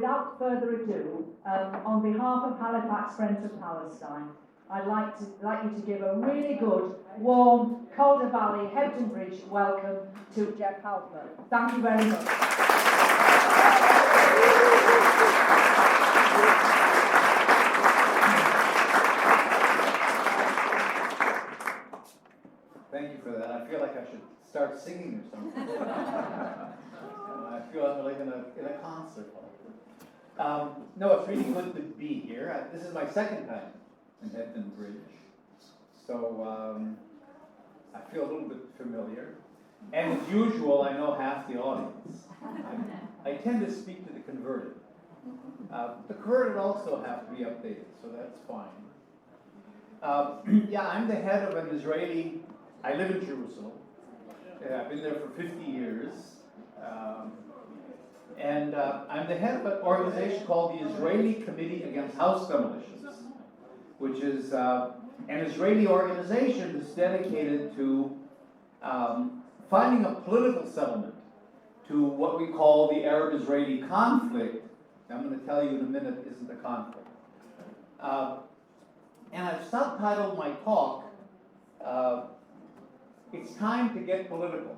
without further ado, on behalf of Halifax Friends of Palestine, I'd like you to give a really good, warm, Calder Valley, Hebden Bridge welcome to Jeff Halper. Thank you very much. Thank you for that. I feel like I should start singing or something. I feel I'm like in a concert hall. No, it's really good to be here. This is my second time in Hebden Bridge, so I feel a little bit familiar. And as usual, I know half the audience. I tend to speak to the converted. The converted also have to be updated, so that's fine. Yeah, I'm the head of an Israeli. I live in Jerusalem. I've been there for 50 years. And I'm the head of an organization called the Israeli Committee Against House Demolitions, which is an Israeli organization that's dedicated to finding a political settlement to what we call the Arab-Israeli conflict. I'm going to tell you in a minute isn't a conflict. And I've subtitled my talk, It's Time to Get Political.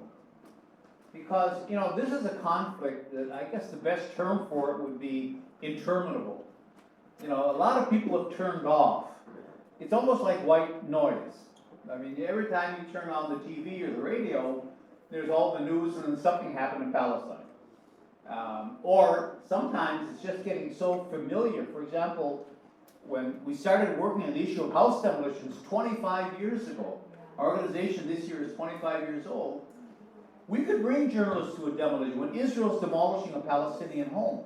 Because, you know, this is a conflict that I guess the best term for it would be interminable. You know, a lot of people have turned off. It's almost like white noise. I mean, every time you turn on the TV or the radio, there's all the news and then something happened in Palestine. Or sometimes it's just getting so familiar. For example, when we started working on the issue of house demolitions 25 years ago, our organization this year is 25 years old, we could bring journalists to a demolition. When Israel's demolishing a Palestinian home,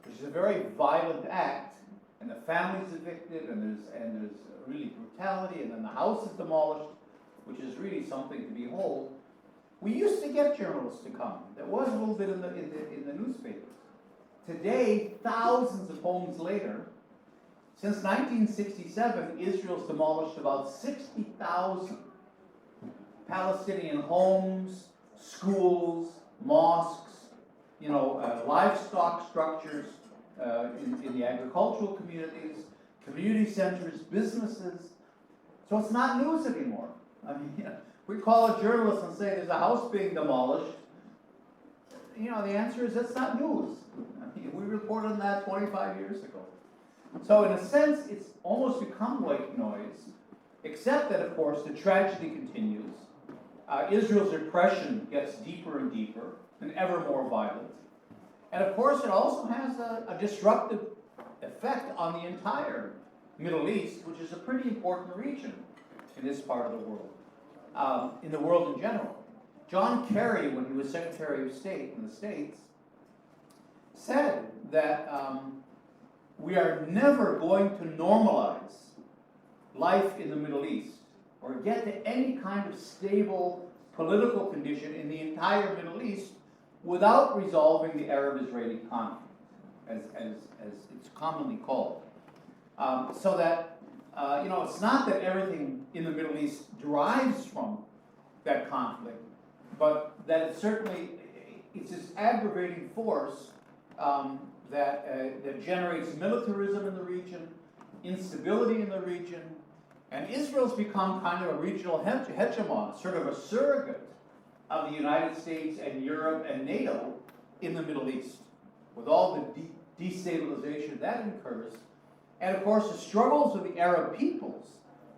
which is a very violent act, and the family's evicted, and there's really brutality, and then the house is demolished, which is really something to behold. We used to get journalists to come. There was a little bit in the newspapers. Today, thousands of homes later, since 1967, Israel's demolished about 60,000 Palestinian homes, schools, mosques, you know, livestock structures in the agricultural communities, community centers, businesses. So it's not news anymore. I mean, you know, we call a journalist and say there's a house being demolished. You know, the answer is that's not news. I mean, we reported on that 25 years ago. So in a sense, it's almost become white noise, except that, of course, the tragedy continues. Israel's repression gets deeper and deeper and ever more violent. And of course, it also has a disruptive effect on the entire Middle East, which is a pretty important region in this part of the world, in the world in general. John Kerry, when he was Secretary of State in the States, said that we are never going to normalize life in the Middle East or get to any kind of stable political condition in the entire Middle East without resolving the Arab-Israeli conflict, as it's commonly called. So that, you know, it's not that everything in the Middle East derives from that conflict, but that it certainly, it's this aggravating force that generates militarism in the region, instability in the region, and Israel's become kind of a regional hegemon, sort of a surrogate of the United States and Europe and NATO in the Middle East, with all the destabilization that incurs. And of course, the struggles of the Arab peoples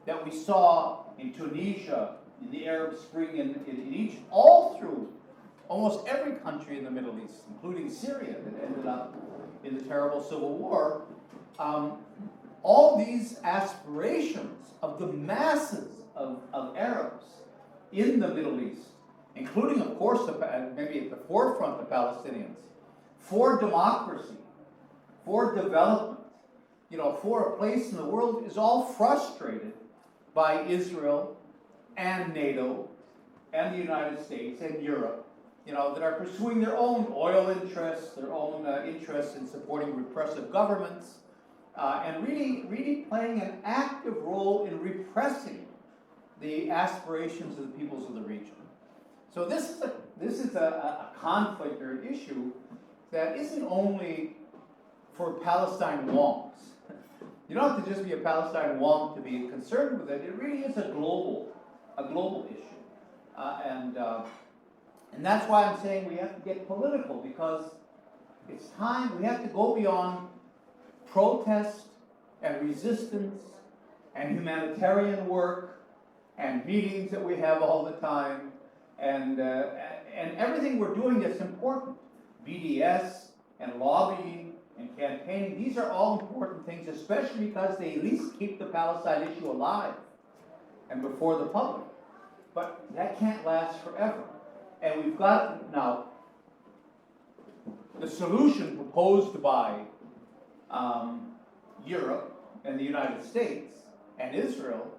that we saw in Tunisia, in the Arab Spring, in Egypt, all through almost every country in the Middle East, including Syria, that ended up in the terrible civil war. All these aspirations of the masses of Arabs in the Middle East, including, of course, maybe at the forefront, the Palestinians, for democracy, for development, you know, for a place in the world, is all frustrated by Israel and NATO and the United States and Europe, you know, that are pursuing their own oil interests, their own interests in supporting repressive governments, and really playing an active role in repressing the aspirations of the peoples of the region. So this is a conflict or an issue that isn't only for Palestine wonks. You don't have to just be a Palestine wonk to be concerned with it. It really is a global issue. And that's why I'm saying we have to get political, because it's time. We have to go beyond protest and resistance and humanitarian work and meetings that we have all the time and everything we're doing that's important. BDS and lobbying and campaigning, these are all important things, especially because they at least keep the Palestine issue alive and before the public. But that can't last forever. And we've got now the solution proposed by Europe and the United States and Israel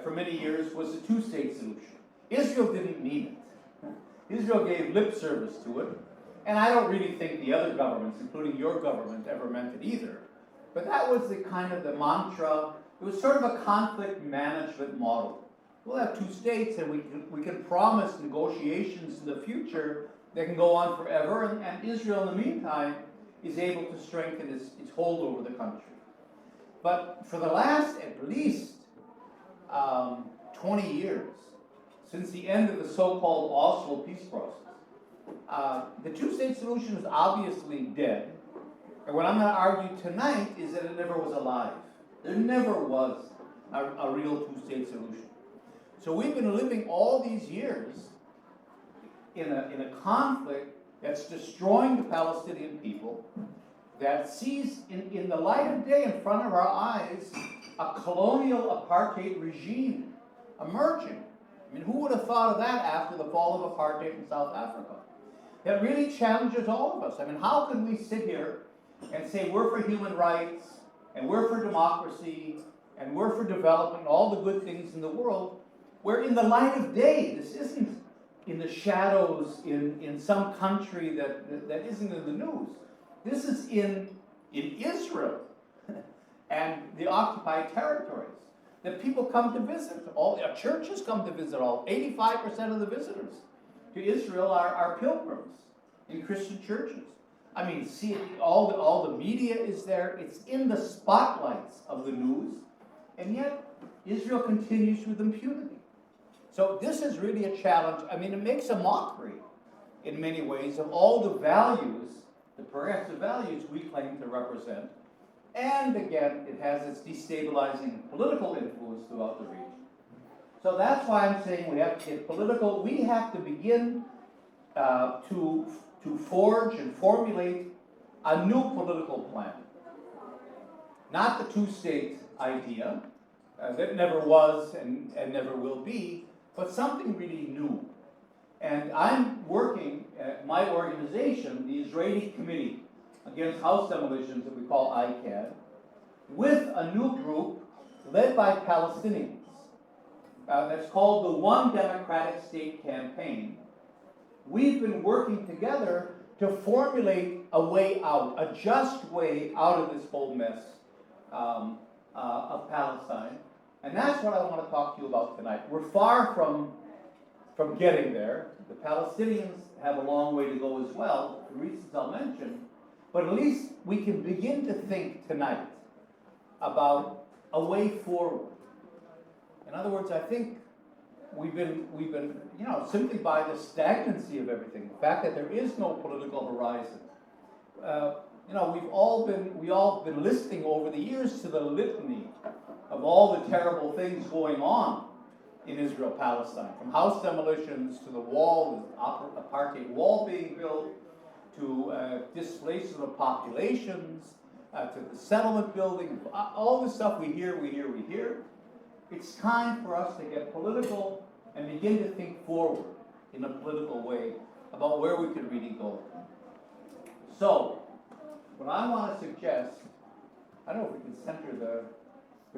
for many years was a two-state solution. Israel didn't mean it. Israel gave lip service to it, and I don't really think the other governments, including your government, ever meant it either. But that was the kind of the mantra. It was sort of a conflict management model. We'll have two states, and we can promise negotiations in the future that can go on forever, and Israel, in the meantime, is able to strengthen its hold over the country. But for the last, at least, 20 years, since the end of the so-called Oslo peace process, the two-state solution is obviously dead. And what I'm going to argue tonight is that it never was alive. There never was a real two-state solution. So we've been living all these years in a conflict that's destroying the Palestinian people, that sees in the light of day in front of our eyes a colonial apartheid regime emerging. I mean, who would have thought of that after the fall of apartheid in South Africa? That really challenges all of us. I mean, how can we sit here and say we're for human rights, and we're for democracy, and we're for development, all the good things in the world, where in the light of day, this isn't in the shadows in some country that isn't in the news. This is in Israel and the occupied territories that people come to visit. All churches come to visit. 85% of the visitors to Israel are pilgrims in Christian churches. I mean, see, all the media is there. It's in the spotlights of the news, and yet Israel continues with impunity. So this is really a challenge. I mean, it makes a mockery in many ways of all the values, the progressive values we claim to represent. And again, it has its destabilizing political influence throughout the region. So that's why I'm saying we have to get political. We have to begin to forge and formulate a new political plan. Not the two-state idea that never was and never will be, but something really new. And I'm working at my organization, the Israeli Committee Against House Demolitions, that we call ICAD, with a new group led by Palestinians. That's called the One Democratic State Campaign. We've been working together to formulate a way out, a just way out of this whole mess of Palestine. And that's what I want to talk to you about tonight. We're far from getting there. The Palestinians have a long way to go as well, for reasons I'll mention. But at least we can begin to think tonight about a way forward. In other words, I think we've been, simply by the stagnancy of everything, the fact that there is no political horizon. We've all been listening over the years to the litany of all the terrible things going on in Israel-Palestine, from house demolitions to the wall, the apartheid wall being built, to displacement of populations, to the settlement building, all this stuff we hear. It's time for us to get political and begin to think forward in a political way about where we could really go. So, what I want to suggest, I don't know if we can center the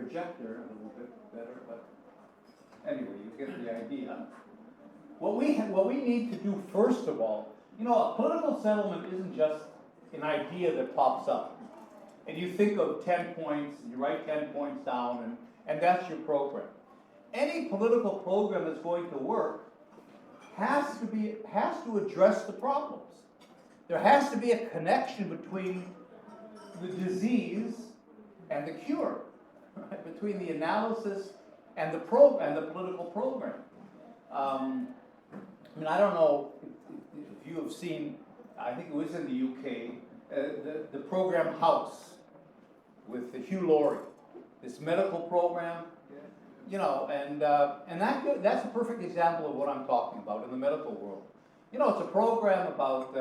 projector a little bit better, but anyway, you get the idea. What we need to do first of all, a political settlement isn't just an idea that pops up. And you think of 10 points, and you write 10 points down, and that's your program. Any political program that's going to work has to address the problems. There has to be a connection between the disease and the cure, right? Between the analysis and the political program. I mean, I don't know if you have seen, I think it was in the UK, the program House with Hugh Laurie, this medical program, you know, and that's a perfect example of what I'm talking about in the medical world. You know, it's a program about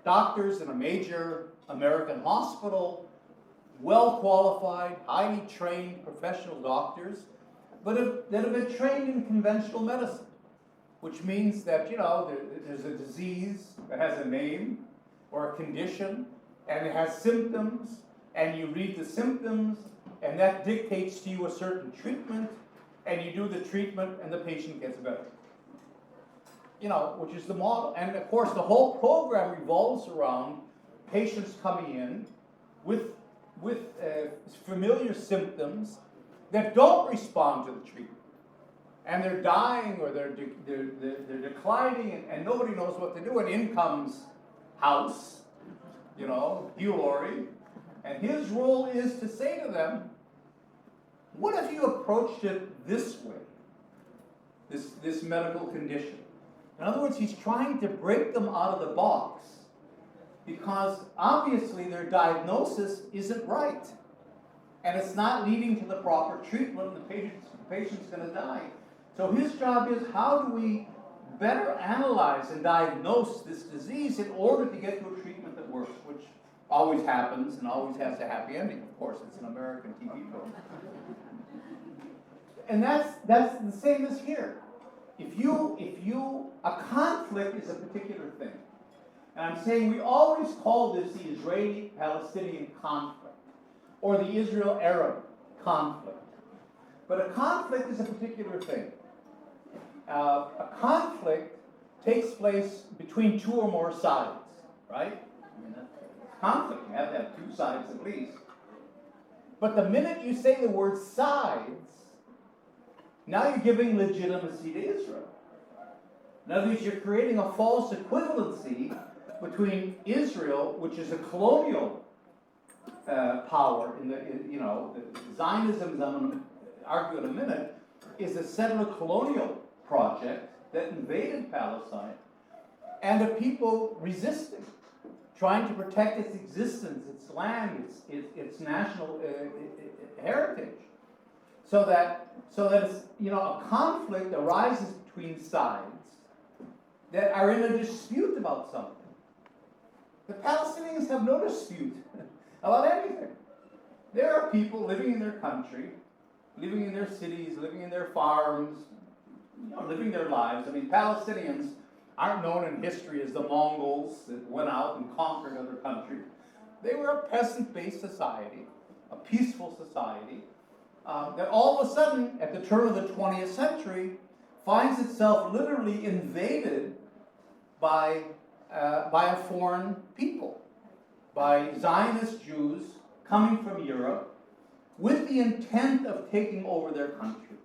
doctors in a major American hospital, well-qualified, highly trained professional doctors, but that have been trained in conventional medicine, which means that, you know, there's a disease that has a name or a condition, and it has symptoms, and you read the symptoms, and that dictates to you a certain treatment, and you do the treatment, and the patient gets better. You know, which is the model. And of course, the whole program revolves around patients coming in with familiar symptoms that don't respond to the treatment. And they're dying, or they're declining, and nobody knows what to do. And in comes House, you know, Hugh Laurie, and his role is to say to them, what if you approached it this way, this medical condition? In other words, he's trying to break them out of the box, because obviously their diagnosis isn't right, and it's not leading to the proper treatment, and the patient's going to die. So his job is, how do we better analyze and diagnose this disease in order to get to a treatment that works, which always happens and always has a happy ending. Of course, it's an American TV program. And that's the same as here. A conflict is a particular thing. And I'm saying we always call this the Israeli-Palestinian conflict, or the Israel-Arab conflict. But a conflict is a particular thing. A conflict takes place between two or more sides, right? I mean, that's conflict. You have to have two sides at least. But the minute you say the word sides, now you're giving legitimacy to Israel. In other words, you're creating a false equivalency between Israel, which is a colonial power, Zionism, I'm going to argue in a minute, is a settler colonial project that invaded Palestine, and a people resisting, trying to protect its existence, its land, its national heritage. So that a conflict arises between sides that are in a dispute about something. The Palestinians have no dispute about anything. There are people living in their country, living in their cities, living in their farms, living their lives. I mean, Palestinians aren't known in history as the Mongols that went out and conquered other countries. They were a peasant-based society, a peaceful society, that all of a sudden, at the turn of the 20th century, finds itself literally invaded by a foreign people, by Zionist Jews coming from Europe with the intent of taking over their country.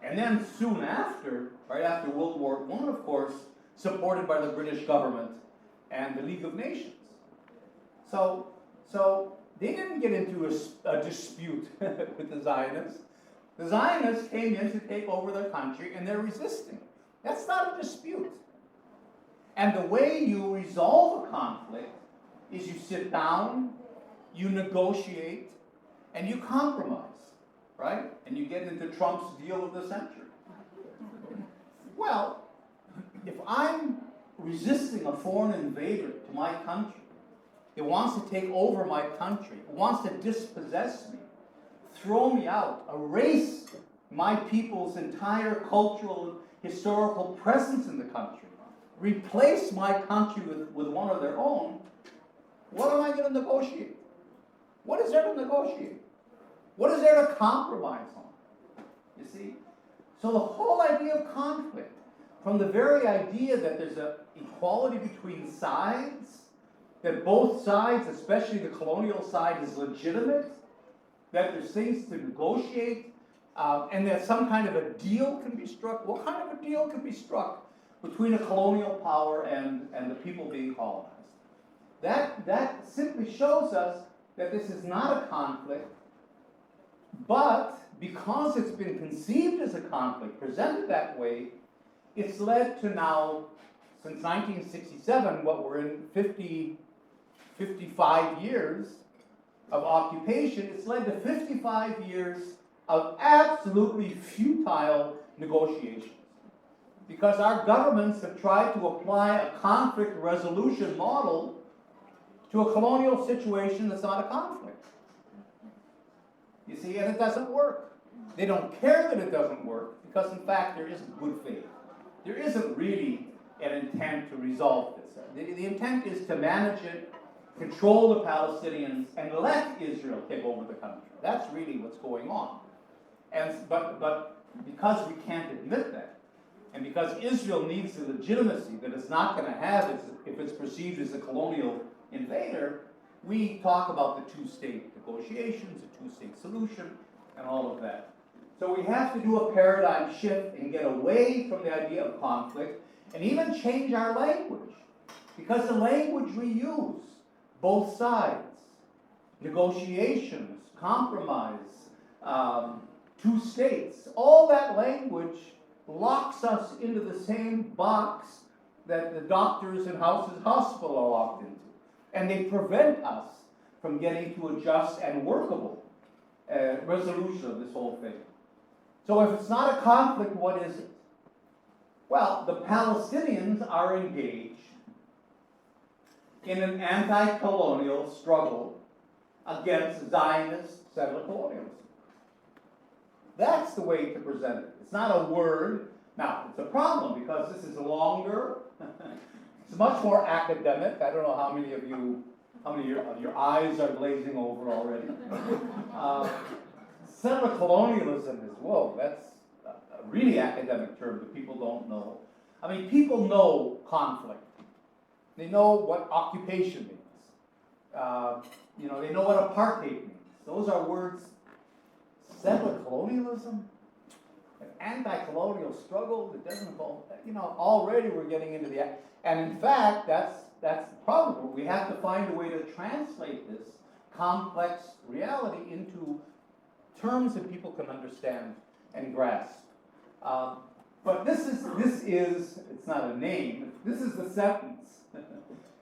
And then soon after, right after World War I, of course, supported by the British government and the League of Nations. So they didn't get into a dispute with the Zionists. The Zionists came in to take over their country, and they're resisting. That's not a dispute. And the way you resolve a conflict is you sit down, you negotiate, and you compromise, right? And you get into Trump's deal of the century. Well, if I'm resisting a foreign invader to my country, it wants to take over my country, it wants to dispossess me, throw me out, erase my people's entire cultural and historical presence in the country, replace my country with one of their own, what am I going to negotiate? What is there to negotiate? What is there to compromise on? You see? So the whole idea of conflict, from the very idea that there's an equality between sides, that both sides, especially the colonial side, is legitimate, that there's things to negotiate, and that some kind of a deal can be struck. What kind of a deal can be struck between a colonial power and the people being colonized? That simply shows us that this is not a conflict, but because it's been conceived as a conflict, presented that way, it's led to now, since 1967, what we're in 55 years of occupation, it's led to 55 years of absolutely futile negotiations. Because our governments have tried to apply a conflict resolution model to a colonial situation that's not a conflict. You see, and it doesn't work. They don't care that it doesn't work, because in fact there isn't good faith. There isn't really an intent to resolve this. The intent is to manage it, control the Palestinians, and let Israel take over the country. That's really what's going on. But because we can't admit that, and because Israel needs the legitimacy that it's not going to have if it's perceived as a colonial invader, we talk about the two-state negotiations, a two-state solution, and all of that. So we have to do a paradigm shift and get away from the idea of conflict and even change our language. Because the language we use, both sides, negotiations, compromise, two states, all that language locks us into the same box that the doctors in House's hospital are locked into. And they prevent us from getting to a just and workable resolution of this whole thing. So if it's not a conflict, what is it? Well, the Palestinians are engaged in an anti-colonial struggle against Zionist settler colonialism. That's the way to present it. It's not a word. Now, it's a problem because this is longer. It's much more academic. I don't know how many of your eyes are glazing over already. Settler colonialism is, whoa, that's a really academic term that people don't know. I mean, people know conflict. They know what occupation means. They know what apartheid means. Those are words. Settler colonialism, an anti-colonial struggle that doesn't involve, already we're getting into the, and in fact, that's the problem. We have to find a way to translate this complex reality into terms that people can understand and grasp. But this is, it's not a name, this is the sentence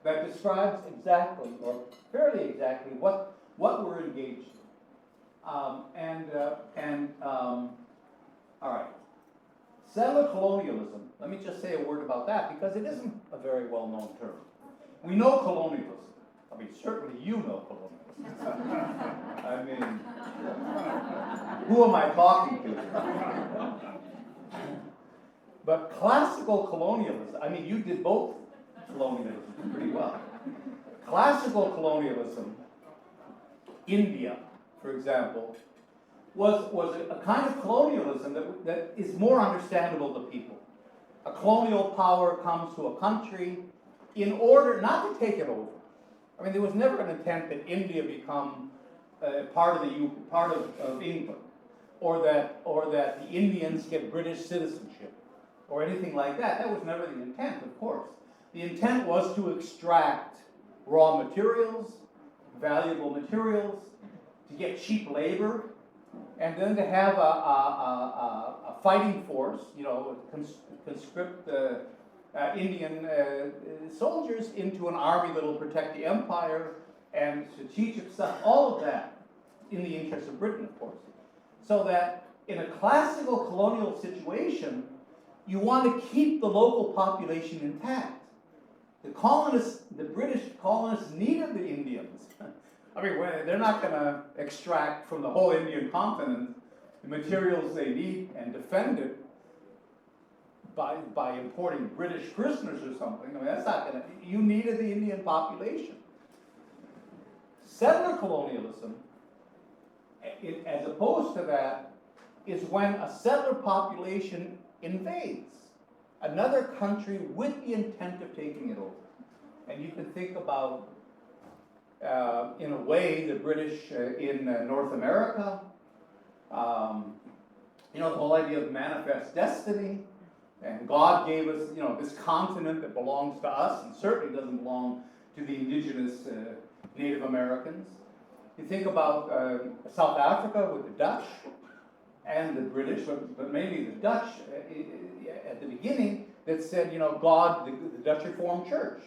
that describes exactly, or fairly exactly, what we're engaged in. All right. Settler colonialism, let me just say a word about that, because it isn't a very well-known term. We know colonialism. I mean, certainly you know colonialism. I mean, who am I talking to? But classical colonialism, I mean, you did both colonialism pretty well. Classical colonialism, India, for example, was a kind of colonialism that is more understandable to people. A colonial power comes to a country in order not to take it over. I mean, there was never an intent that India become part of England, or that the Indians get British citizenship, or anything like that. That was never the intent, of course. The intent was to extract raw materials, valuable materials, to get cheap labor, and then to have a fighting force, conscript Indian soldiers into an army that will protect the empire and strategic stuff, all of that in the interest of Britain, of course. So that in a classical colonial situation, you want to keep the local population intact. The British colonists needed the Indians. I mean, they're not going to extract from the whole Indian continent the materials they need and defend it by importing British prisoners or something. I mean, that's not going to. You needed the Indian population. Settler colonialism, as opposed to that, is when a settler population invades another country with the intent of taking it over. And you can think about, in a way, the British in North America, the whole idea of manifest destiny, and God gave us, this continent that belongs to us, and certainly doesn't belong to the indigenous Native Americans. You think about South Africa with the Dutch and the British, but mainly the Dutch at the beginning, that said, God, the Dutch Reformed Church,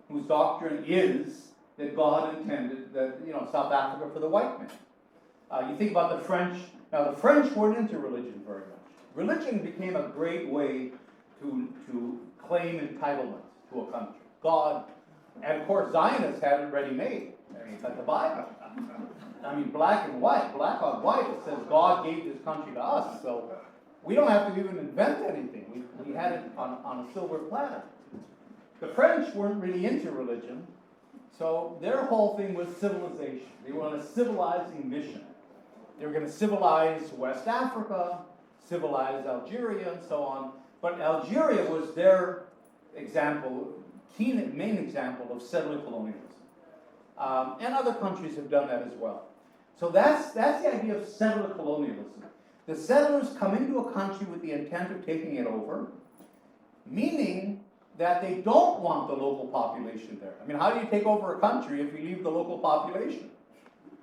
whose doctrine is that God intended that, South Africa for the white man. You think about the French. Now, the French weren't into religion very much. Religion became a great way to claim entitlement to a country. God, and of course, Zionists had it ready-made. I mean, it's like the Bible. I mean, black and white, black on white, it says God gave this country to us, so we don't have to even invent anything. We had it on a silver platter. The French weren't really into religion, so their whole thing was civilization. They were on a civilizing mission. They were going to civilize West Africa, civilize Algeria, and so on. But Algeria was their example, main example of settler colonialism. And other countries have done that as well. So that's the idea of settler colonialism. The settlers come into a country with the intent of taking it over, meaning that they don't want the local population there. I mean, how do you take over a country if you leave the local population?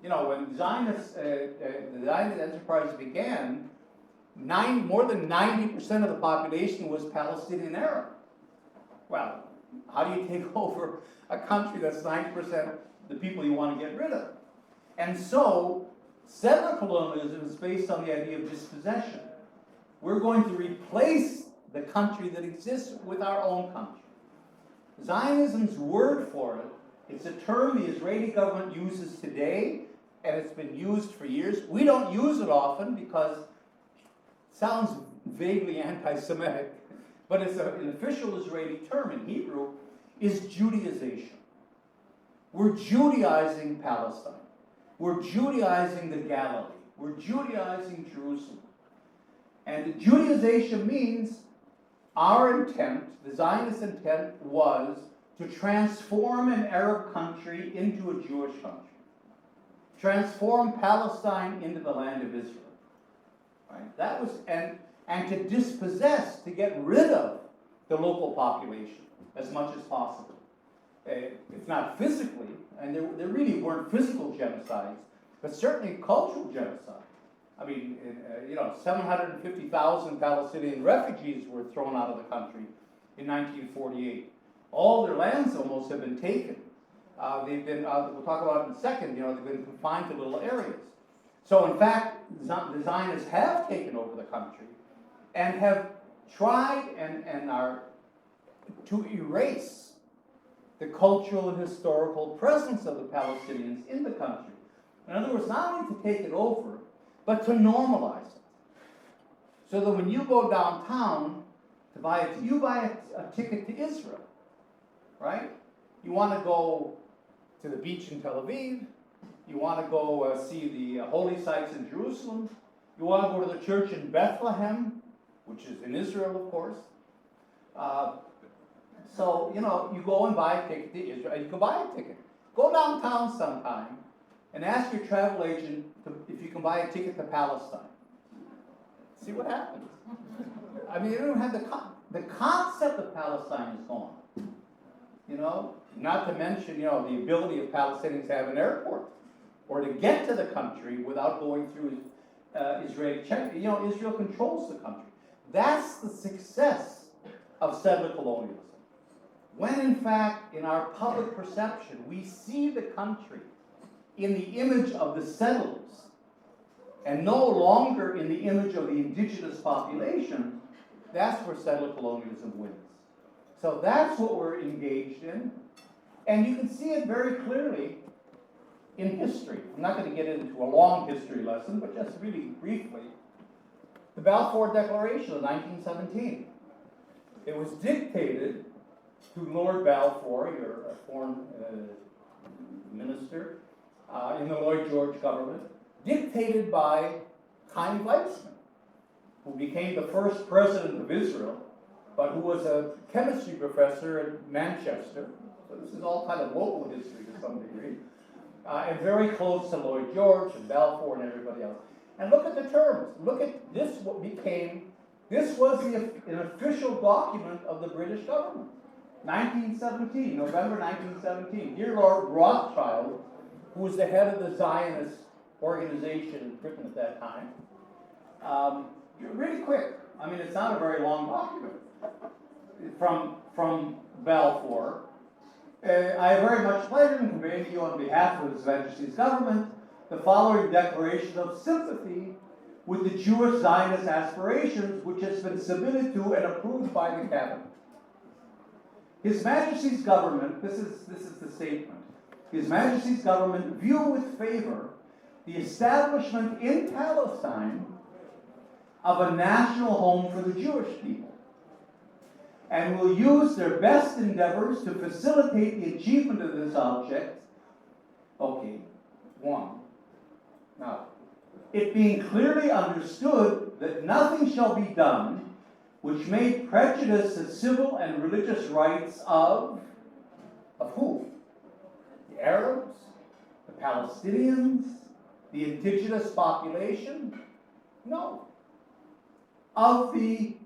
When the Zionist enterprise began, more than 90% of the population was Palestinian Arab. Well, how do you take over a country that's 90% the people you want to get rid of? And so, settler colonialism is based on the idea of dispossession. We're going to replace the country that exists with our own country. Zionism's word for it, it's a term the Israeli government uses today, and it's been used for years. We don't use it often because it sounds vaguely anti-Semitic, but it's an official Israeli term in Hebrew, is Judaization. We're Judaizing Palestine. We're Judaizing the Galilee. We're Judaizing Jerusalem. And Judaization means our intent, the Zionist intent, was to transform an Arab country into a Jewish country. Transform Palestine into the land of Israel. Right? That was, and to dispossess, to get rid of the local population as much as possible. If not physically, and there really weren't physical genocides, but certainly cultural genocide. I mean, 750,000 Palestinian refugees were thrown out of the country in 1948. All their lands almost have been taken. They've been, we'll talk about it in a second, they've been confined to little areas. So in fact, the Zionists have taken over the country and have tried and are to erase the cultural and historical presence of the Palestinians in the country. In other words, not only to take it over, but to normalize it. So that when you go downtown to buy it, you buy a ticket to Israel, right? You want to go to the beach in Tel Aviv. You want to go see the holy sites in Jerusalem. You want to go to the church in Bethlehem, which is in Israel, of course. So, you go and buy a ticket to Israel. You can buy a ticket. Go downtown sometime and ask your travel agent if you can buy a ticket to Palestine. See what happens. I mean, you don't have the concept of Palestine is gone. Not to mention, the ability of Palestinians to have an airport or to get to the country without going through Israeli check. Israel controls the country. That's the success of settler colonialism. When in fact, in our public perception, we see the country in the image of the settlers and no longer in the image of the indigenous population, that's where settler colonialism wins. So that's what we're engaged in. And you can see it very clearly in history. I'm not going to get into a long history lesson, but just really briefly. The Balfour Declaration of 1917. It was dictated to Lord Balfour, a foreign minister in the Lloyd George government, dictated by Chaim Weizmann, who became the first president of Israel, but who was a chemistry professor at Manchester. So this is all kind of local history to some degree. And very close to Lloyd George and Balfour and everybody else. And look at the terms. Look at this, this was an official document of the British government. 1917, November 1917. Dear Lord Rothschild, who was the head of the Zionist organization in Britain at that time, really quick. I mean, it's not a very long document from Balfour. I have very much pleasure in conveying to you on behalf of His Majesty's government the following declaration of sympathy with the Jewish Zionist aspirations, which has been submitted to and approved by the Cabinet. His Majesty's government, this is the statement, His Majesty's government view with favor the establishment in Palestine of a national home for the Jewish people, and will use their best endeavors to facilitate the achievement of this object. Okay, one. Now, it being clearly understood that nothing shall be done which may prejudice the civil and religious rights of who? The Arabs, the Palestinians, the indigenous population? No. Of the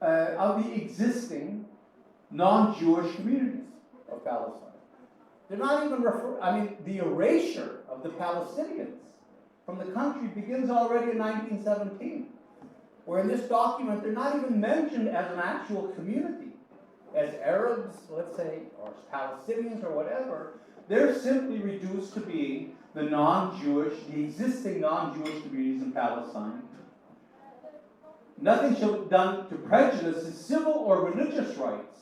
existing non-Jewish communities of Palestine. They're not even the erasure of the Palestinians from the country begins already in 1917, where in this document they're not even mentioned as an actual community, as Arabs, let's say, or as Palestinians or whatever. They're simply reduced to being the existing non-Jewish communities in Palestine. Nothing shall be done to prejudice the civil or religious rights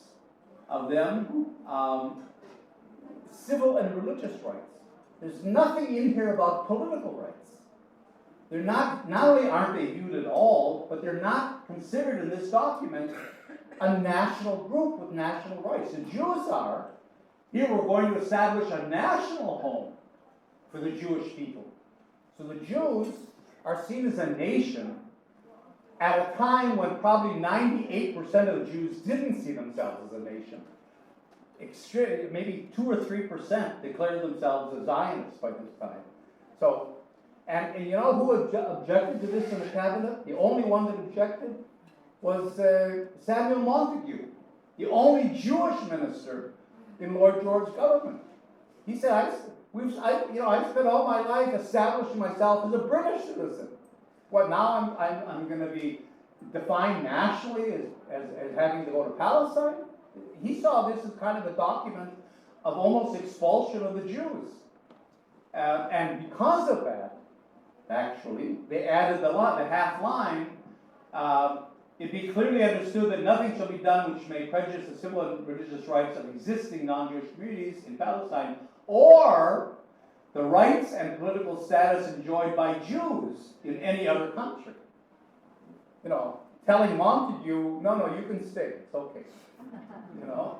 of them, civil and religious rights. There's nothing in here about political rights. They're not only aren't they viewed at all, but they're not considered in this document a national group with national rights. The Jews are. Here we're going to establish a national home for the Jewish people. So the Jews are seen as a nation at a time when probably 98% of the Jews didn't see themselves as a nation. Maybe 2 or 3% declared themselves as Zionists by this time. So, and you know who objected to this in the cabinet? The only one that objected was Samuel Montague, the only Jewish minister in Lord George's government. He said, I've spent all my life establishing myself as a British citizen. What, now I'm going to be defined nationally as having to go to Palestine? He saw this as kind of a document of almost expulsion of the Jews. And because of that, actually, they added the half line, it be clearly understood that nothing shall be done which may prejudice the civil and religious rights of existing non-Jewish communities in Palestine, or the rights and political status enjoyed by Jews in any other country. You know, telling Montague, no, you can stay, it's okay. You know?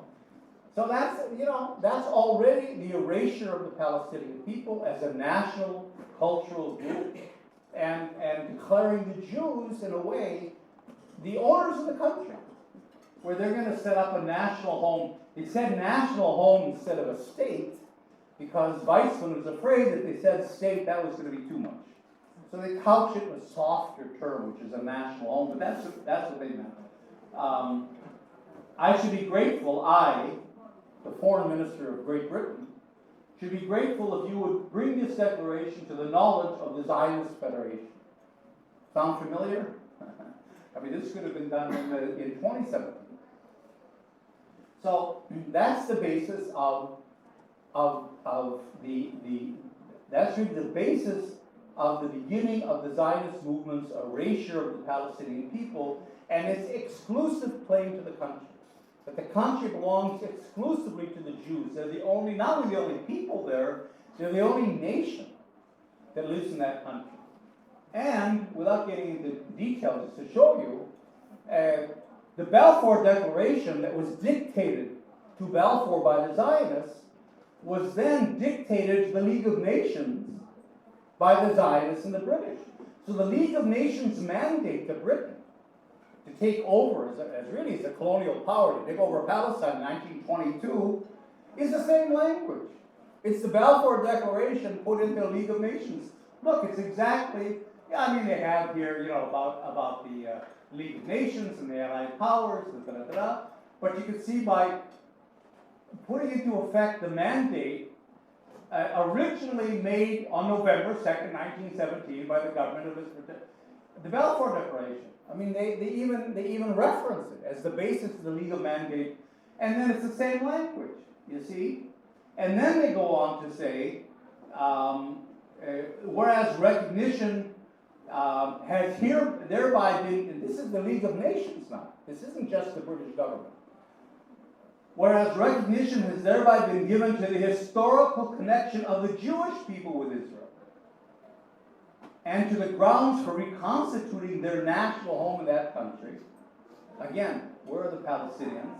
So that's already the erasure of the Palestinian people as a national cultural group, and declaring the Jews, in a way, the owners of the country, where they're going to set up a national home. They said national home instead of a state, because Weizmann was afraid that they said state, that was going to be too much. So they couch it in a softer term, which is a national home, but that's what they meant. I should be grateful, the foreign minister of Great Britain, should be grateful if you would bring this declaration to the knowledge of the Zionist Federation. Sound familiar? I mean, this could have been done in 2017. So that's the basis of that's really the basis of the beginning of the Zionist movement's erasure of the Palestinian people and its exclusive claim to the country. That the country belongs exclusively to the Jews. They're not only the only people there, they're the only nation that lives in that country. And, without getting into details, just to show you, the Balfour Declaration that was dictated to Balfour by the Zionists was then dictated to the League of Nations by the Zionists and the British. So the League of Nations mandate to Britain to take over as a colonial power, to take over Palestine in 1922, is the same language. It's the Balfour Declaration put into the League of Nations. Look, it's exactly, they have here, about the League of Nations and the Allied Powers, but you can see by putting into effect the mandate originally made on November 2nd, 1917 by the government of Israel. The Balfour Declaration. I mean, they even reference it as the basis of the legal mandate, and then it's the same language, you see? And then they go on to say, whereas recognition has thereby been, and this is the League of Nations now, this isn't just the British government. Whereas recognition has thereby been given to the historical connection of the Jewish people with Israel, and to the grounds for reconstituting their national home in that country. Again, where are the Palestinians?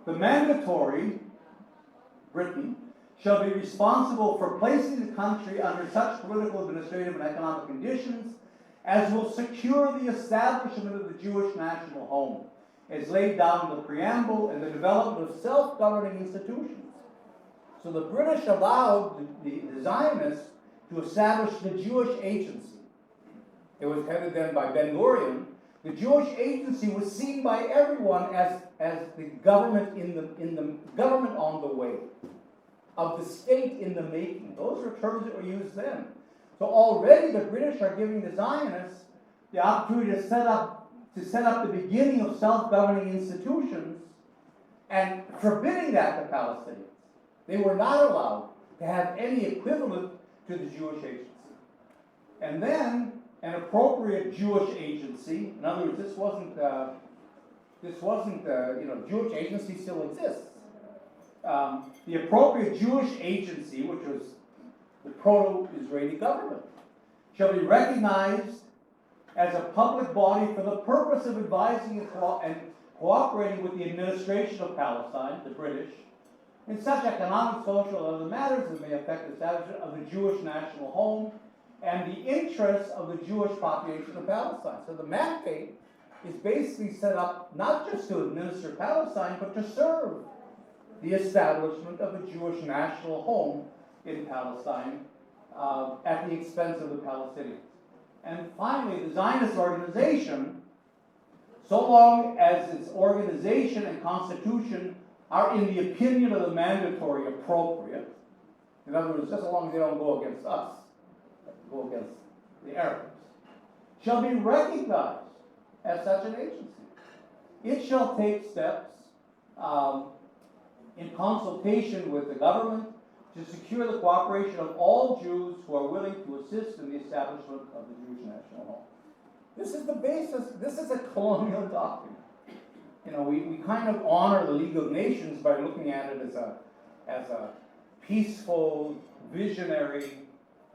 The mandatory, Britain, shall be responsible for placing the country under such political, administrative, and economic conditions as will secure the establishment of the Jewish national home, as laid down in the preamble and the development of self-governing institutions. So the British allowed the Zionists to establish the Jewish Agency. It was headed then by Ben-Gurion. The Jewish Agency was seen by everyone as the government in the government on the way, of the state in the making. Those were terms that were used then. So already the British are giving the Zionists the opportunity to set up the beginning of self-governing institutions and forbidding that to Palestinians. They were not allowed to have any equivalent to the Jewish Agency. And then an appropriate Jewish agency, in other words, this wasn't Jewish agency still exists. The appropriate Jewish agency, which was the proto-Israeli government, shall be recognized as a public body for the purpose of advising and cooperating with the administration of Palestine, the British, in such economic, social, and other matters that may affect the establishment of the Jewish national home and the interests of the Jewish population of Palestine. So the mandate is basically set up not just to administer Palestine, but to serve the establishment of a Jewish national home in Palestine at the expense of the Palestinians. And finally, the Zionist organization, so long as its organization and constitution are in the opinion of the mandatory appropriate, in other words, just as long as they don't go against us, go against the Arabs, shall be recognized as such an agency. It shall take steps in consultation with the government to secure the cooperation of all Jews who are willing to assist in the establishment of the Jewish national home. This is the basis, this is a colonial document. You know, we kind of honor the League of Nations by looking at it as a peaceful, visionary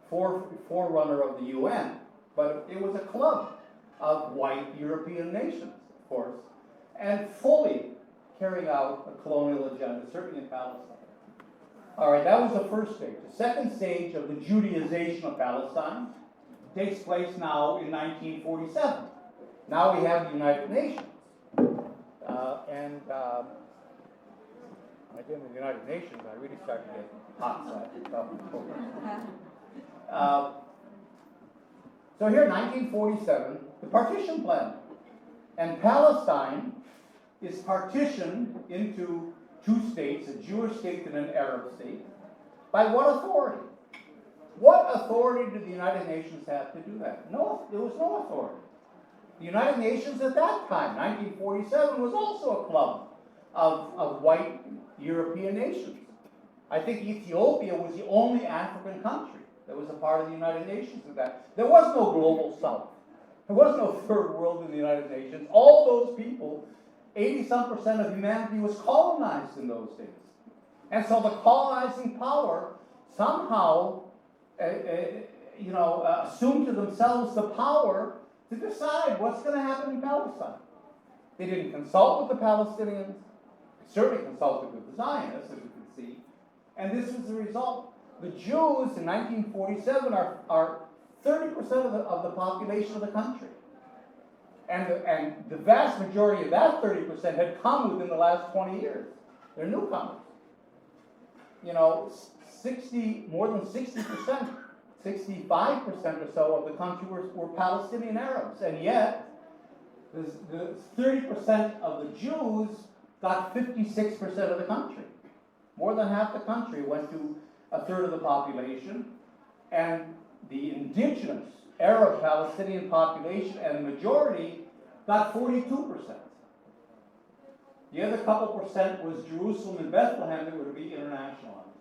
forerunner of the UN. But it was a club of white European nations, of course, and fully carrying out a colonial agenda, certainly in Palestine. All right, that was the first stage. The second stage of the Judaization of Palestine takes place now in 1947. Now we have the United Nations. Again, the United Nations, I really started to get hot, so I have to stop. So here, 1947, the partition plan. And Palestine is partitioned into two states, a Jewish state and an Arab state. By what authority? What authority did the United Nations have to do that? No, there was no authority. The United Nations at that time, 1947, was also a club of white European nations. I think Ethiopia was the only African country that was a part of the United Nations at that. There was no global south. There was no third world in the United Nations. All those people, 80-some% of humanity was colonized in those days. And so the colonizing power somehow assumed to themselves the power to decide what's going to happen in Palestine. They didn't consult with the Palestinians. They certainly consulted with the Zionists, as you can see. And this was the result. The Jews in 1947 are 30% of the population of the country. And the vast majority of that 30% had come within the last 20 years. They're newcomers. You know, more than 60%, 65% or so of the country were Palestinian Arabs. And yet, the 30% of the Jews got 56% of the country. More than half the country went to a third of the population, and the indigenous Arab Palestinian population and the majority got 42%. The other couple percent was Jerusalem and Bethlehem that were to be internationalized.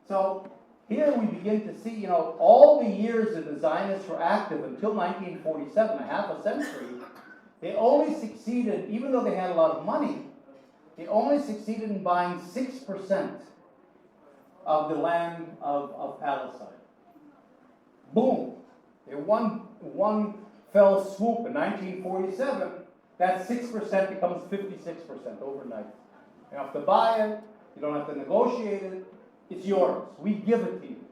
So here we begin to see, all the years that the Zionists were active until 1947, a half a century, they only succeeded, even though they had a lot of money, they only succeeded in buying 6% of the land of Palestine. Boom. They one fell swoop in 1947, that 6% becomes 56% overnight. You don't have to buy it, you don't have to negotiate it, it's yours. We give it to you,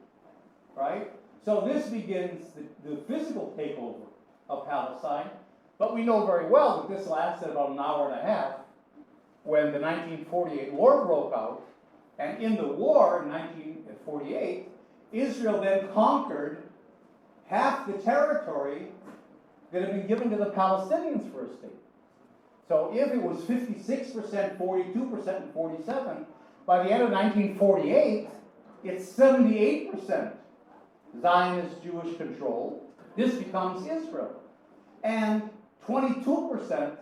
right? So this begins the physical takeover of Palestine, but we know very well that this lasted about an hour and a half when the 1948 war broke out, and in the war in 1948, Israel then conquered half the territory that had been given to the Palestinians for a state. So if it was 56%, 42%, and 47%, by the end of 1948, it's 78% Zionist Jewish control. This becomes Israel. And 22%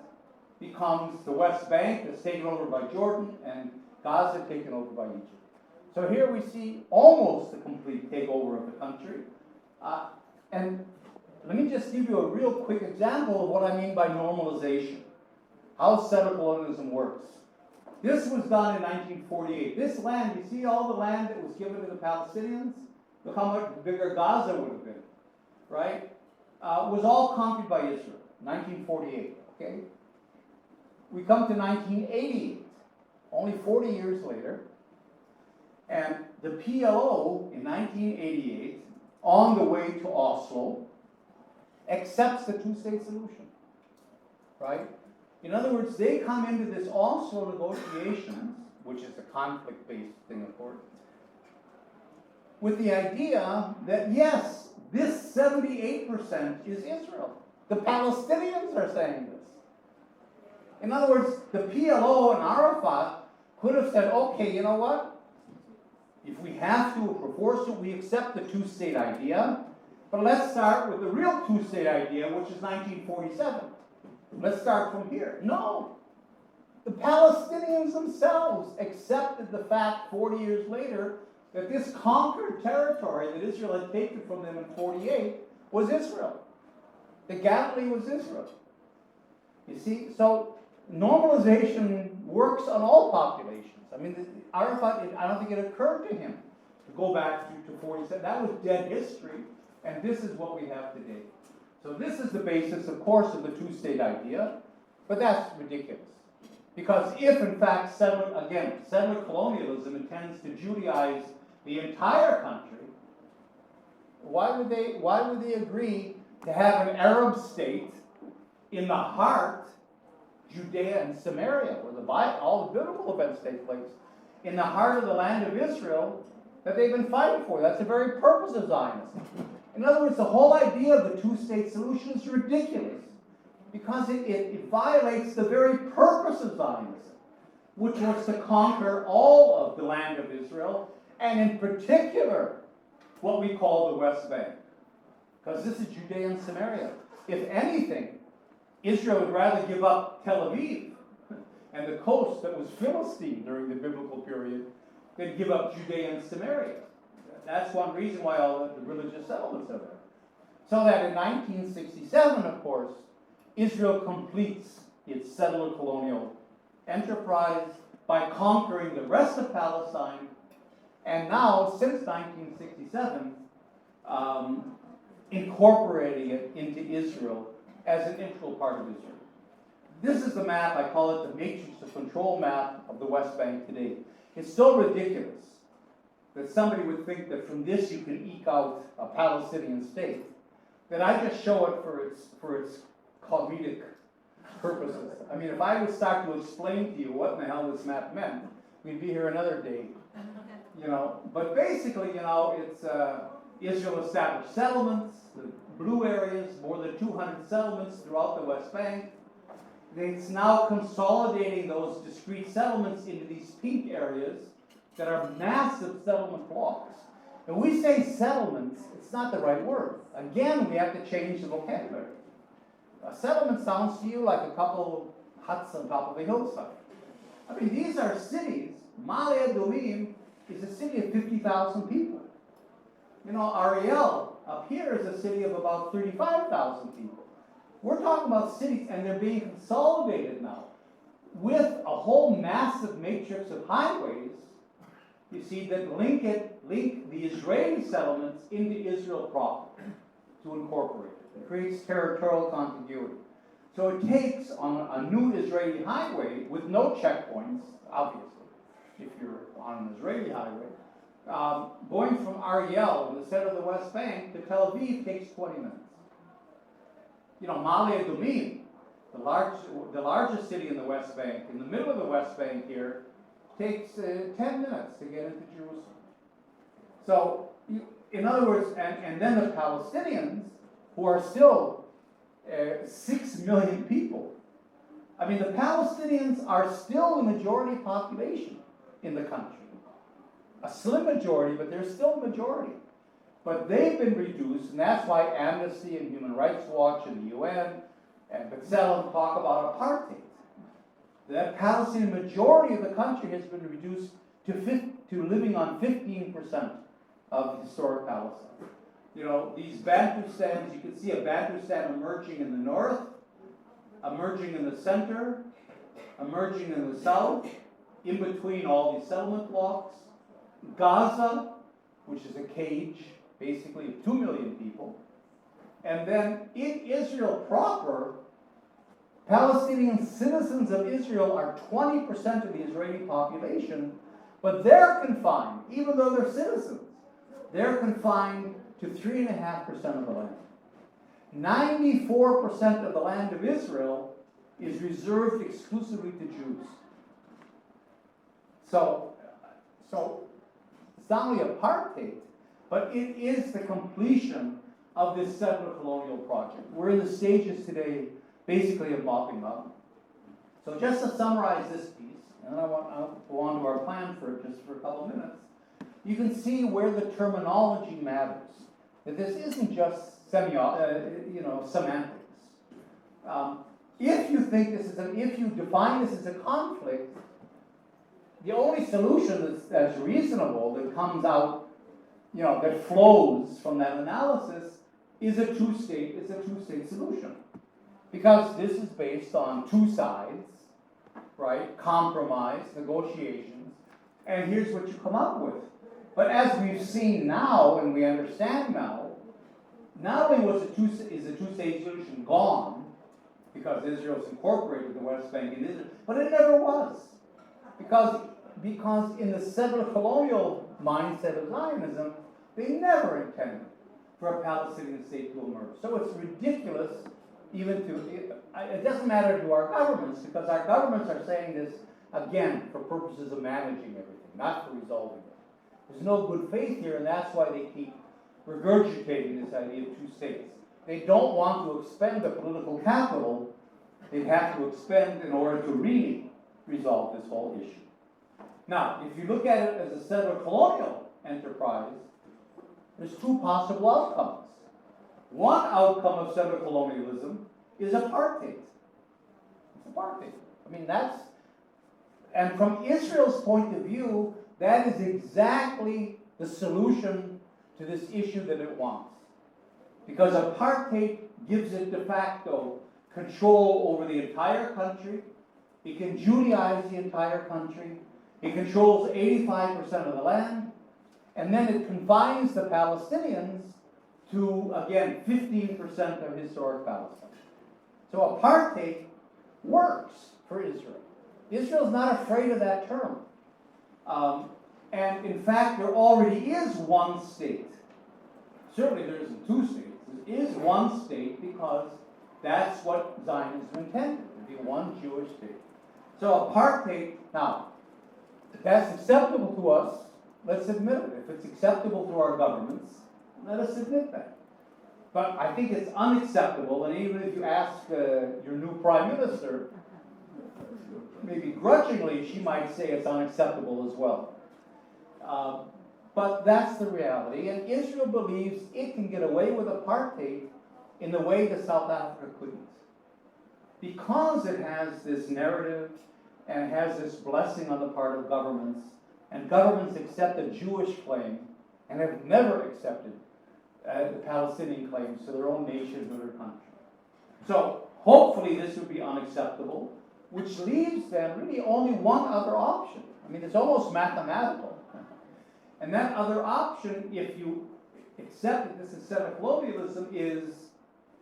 becomes the West Bank that's taken over by Jordan and Gaza taken over by Egypt. So here we see almost a complete takeover of the country. And let me just give you a real quick example of what I mean by normalization, how settler colonialism works. This was done in 1948. This land, you see all the land that was given to the Palestinians? Look how much bigger Gaza would have been, right? Was all conquered by Israel, 1948, okay? We come to 1988, only 40 years later, and the PLO in 1988, on the way to Oslo, accepts the two-state solution, right? In other words, they come into this Oslo negotiations, which is a conflict-based thing, of course, with the idea that, yes, this 78% is Israel. The Palestinians are saying this. In other words, the PLO and Arafat could have said, okay, you know what? If we have to, if we're forced to, we accept the two-state idea, but let's start with the real two-state idea, which is 1947. Let's start from here. No. The Palestinians themselves accepted the fact 40 years later that this conquered territory that Israel had taken from them in 48 was Israel. The Galilee was Israel. You see, so normalization works on all populations. I mean, Arafat, I don't think it occurred to him to go back to 47. That was dead history, and this is what we have today. So this is the basis, of course, of the two-state idea, but that's ridiculous. Because if, in fact, settler colonialism intends to Judaize the entire country, why would they agree to have an Arab state in the heart, Judea and Samaria, where all the biblical events take place, in the heart of the land of Israel that they've been fighting for? That's the very purpose of Zionism. In other words, the whole idea of the two-state solution is ridiculous because it violates the very purpose of Zionism, which was to conquer all of the land of Israel, and in particular, what we call the West Bank. Because this is Judea and Samaria. If anything, Israel would rather give up Tel Aviv and the coast that was Philistine during the biblical period than give up Judea and Samaria. That's one reason why all the religious settlements are there. So that in 1967, of course, Israel completes its settler colonial enterprise by conquering the rest of Palestine, and now, since 1967, incorporating it into Israel as an integral part of Israel. This is the map, I call it the matrix of control map of the West Bank today. It's so ridiculous that somebody would think that from this you can eke out a Palestinian state, that I just show it for its comedic purposes. I mean, if I would start to explain to you what in the hell this map meant, we'd be here another day. But basically, it's Israel established settlements, the blue areas, more than 200 settlements throughout the West Bank. It's now consolidating those discrete settlements into these pink areas, that are massive settlement blocks. And we say settlements, it's not the right word. Again, we have to change the vocabulary. A settlement sounds to you like a couple of huts on top of a hillside. I mean, these are cities. Ma'ale Adumim is a city of 50,000 people. You know, Ariel up here is a city of about 35,000 people. We're talking about cities, and they're being consolidated now with a whole massive matrix of highways, you see, that link the Israeli settlements into Israel proper to incorporate it. It creates territorial contiguity. So it takes on a new Israeli highway with no checkpoints, obviously, if you're on an Israeli highway, going from Ariel in the center of the West Bank to Tel Aviv takes 20 minutes. You know, Ma'ale Adumim, the largest city in the West Bank, in the middle of the West Bank here, takes 10 minutes to get into Jerusalem. So, in other words, and then the Palestinians, who are still 6 million people. I mean, the Palestinians are still the majority population in the country. A slim majority, but they're still a majority. But they've been reduced, and that's why Amnesty and Human Rights Watch and the UN and B'Tselem talk about apartheid. The Palestinian majority of the country has been reduced to living on 15% of historic Palestine. You know, these Bantustans, you can see a Bantustan emerging in the north, emerging in the center, emerging in the south, in between all these settlement blocks. Gaza, which is a cage, basically of 2 million people. And then in Israel proper, Palestinian citizens of Israel are 20% of the Israeli population, but they're confined, even though they're citizens, they're confined to 3.5% of the land. 94% of the land of Israel is reserved exclusively to Jews. So it's not only apartheid, but it is the completion of this settler colonial project. We're in the stages today, basically, of mopping up. So just to summarize this piece, and I'll go on to our plan for it just for a couple of minutes. You can see where the terminology matters. That this isn't just semantics. If you define this as a conflict, the only solution that's reasonable that comes out, that flows from that analysis is a two-state solution. Because this is based on two sides, right? Compromise, negotiations, and here's what you come up with. But as we've seen now, and we understand now, not only is the two-state solution gone, because Israel's incorporated the West Bank in Israel, but it never was. Because in the settler colonial mindset of Zionism, they never intended for a Palestinian state to emerge. So it's ridiculous it doesn't matter to our governments, because our governments are saying this, again, for purposes of managing everything, not for resolving it. There's no good faith here, and that's why they keep regurgitating this idea of two states. They don't want to expend the political capital they have to expend in order to really resolve this whole issue. Now, if you look at it as a settler colonial enterprise, there's two possible outcomes. One outcome of settler colonialism is apartheid. It's apartheid. And from Israel's point of view, that is exactly the solution to this issue that it wants. Because apartheid gives it de facto control over the entire country. It can Judaize the entire country. It controls 85% of the land. And then it confines the Palestinians to, again, 15% of historic Palestine. So apartheid works for Israel. Israel's not afraid of that term. And in fact, there already is one state. Certainly there isn't two states. There is one state because that's what Zionism intended, to be one Jewish state. So apartheid, now, if that's acceptable to us, let's admit it. If it's acceptable to our governments, let us admit that. But I think it's unacceptable, and even if you ask your new prime minister, maybe grudgingly, she might say it's unacceptable as well. But that's the reality, and Israel believes it can get away with apartheid in the way that South Africa couldn't. Because it has this narrative and has this blessing on the part of governments, and governments accept the Jewish claim and have never accepted the Palestinian claims to their own nation or their country. So hopefully this would be unacceptable, which leaves them really only one other option. I mean, it's almost mathematical. And that other option, if you accept that this is settler colonialism, is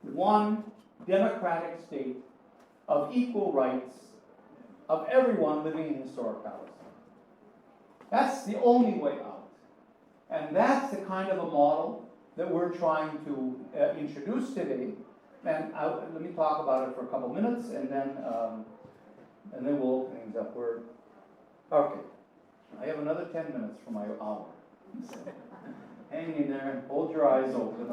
one democratic state of equal rights of everyone living in historic Palestine. That's the only way out. And that's the kind of a model that we're trying to introduce today. And let me talk about it for a couple minutes, and then we'll open things up. Okay. I have another 10 minutes for my hour. So, hang in there, hold your eyes open.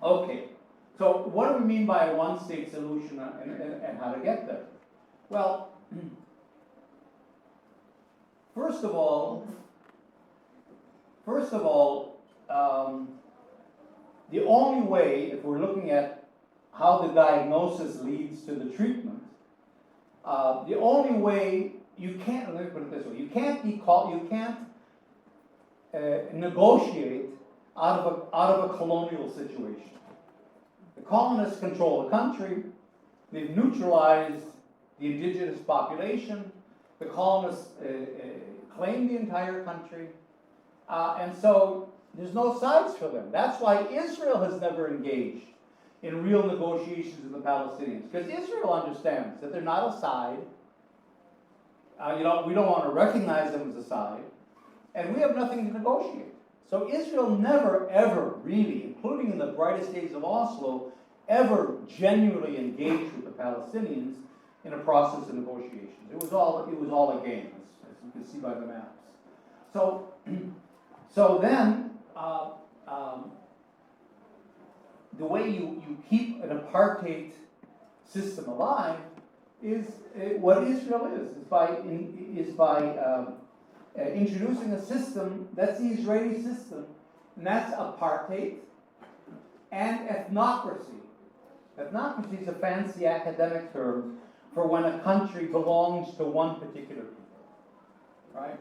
Okay. So what do we mean by a one-state solution and how to get there? Well, first of all, the only way, if we're looking at how the diagnosis leads to the treatment, the only way you can't, let me put it this way, you can't negotiate out of a colonial situation. The colonists control the country. They've neutralized the indigenous population. The colonists claim the entire country. And so there's no sides for them. That's why Israel has never engaged in real negotiations with the Palestinians. Because Israel understands that they're not a side. We don't want to recognize them as a side. And we have nothing to negotiate. So Israel never, ever really, including in the brightest days of Oslo, ever genuinely engaged with the Palestinians in a process of negotiations. It was all a game, as you can see by the maps. So then, the way you keep an apartheid system alive is what Israel is by introducing a system that's the Israeli system, and that's apartheid and ethnocracy. Ethnocracy is a fancy academic term for when a country belongs to one particular people, right?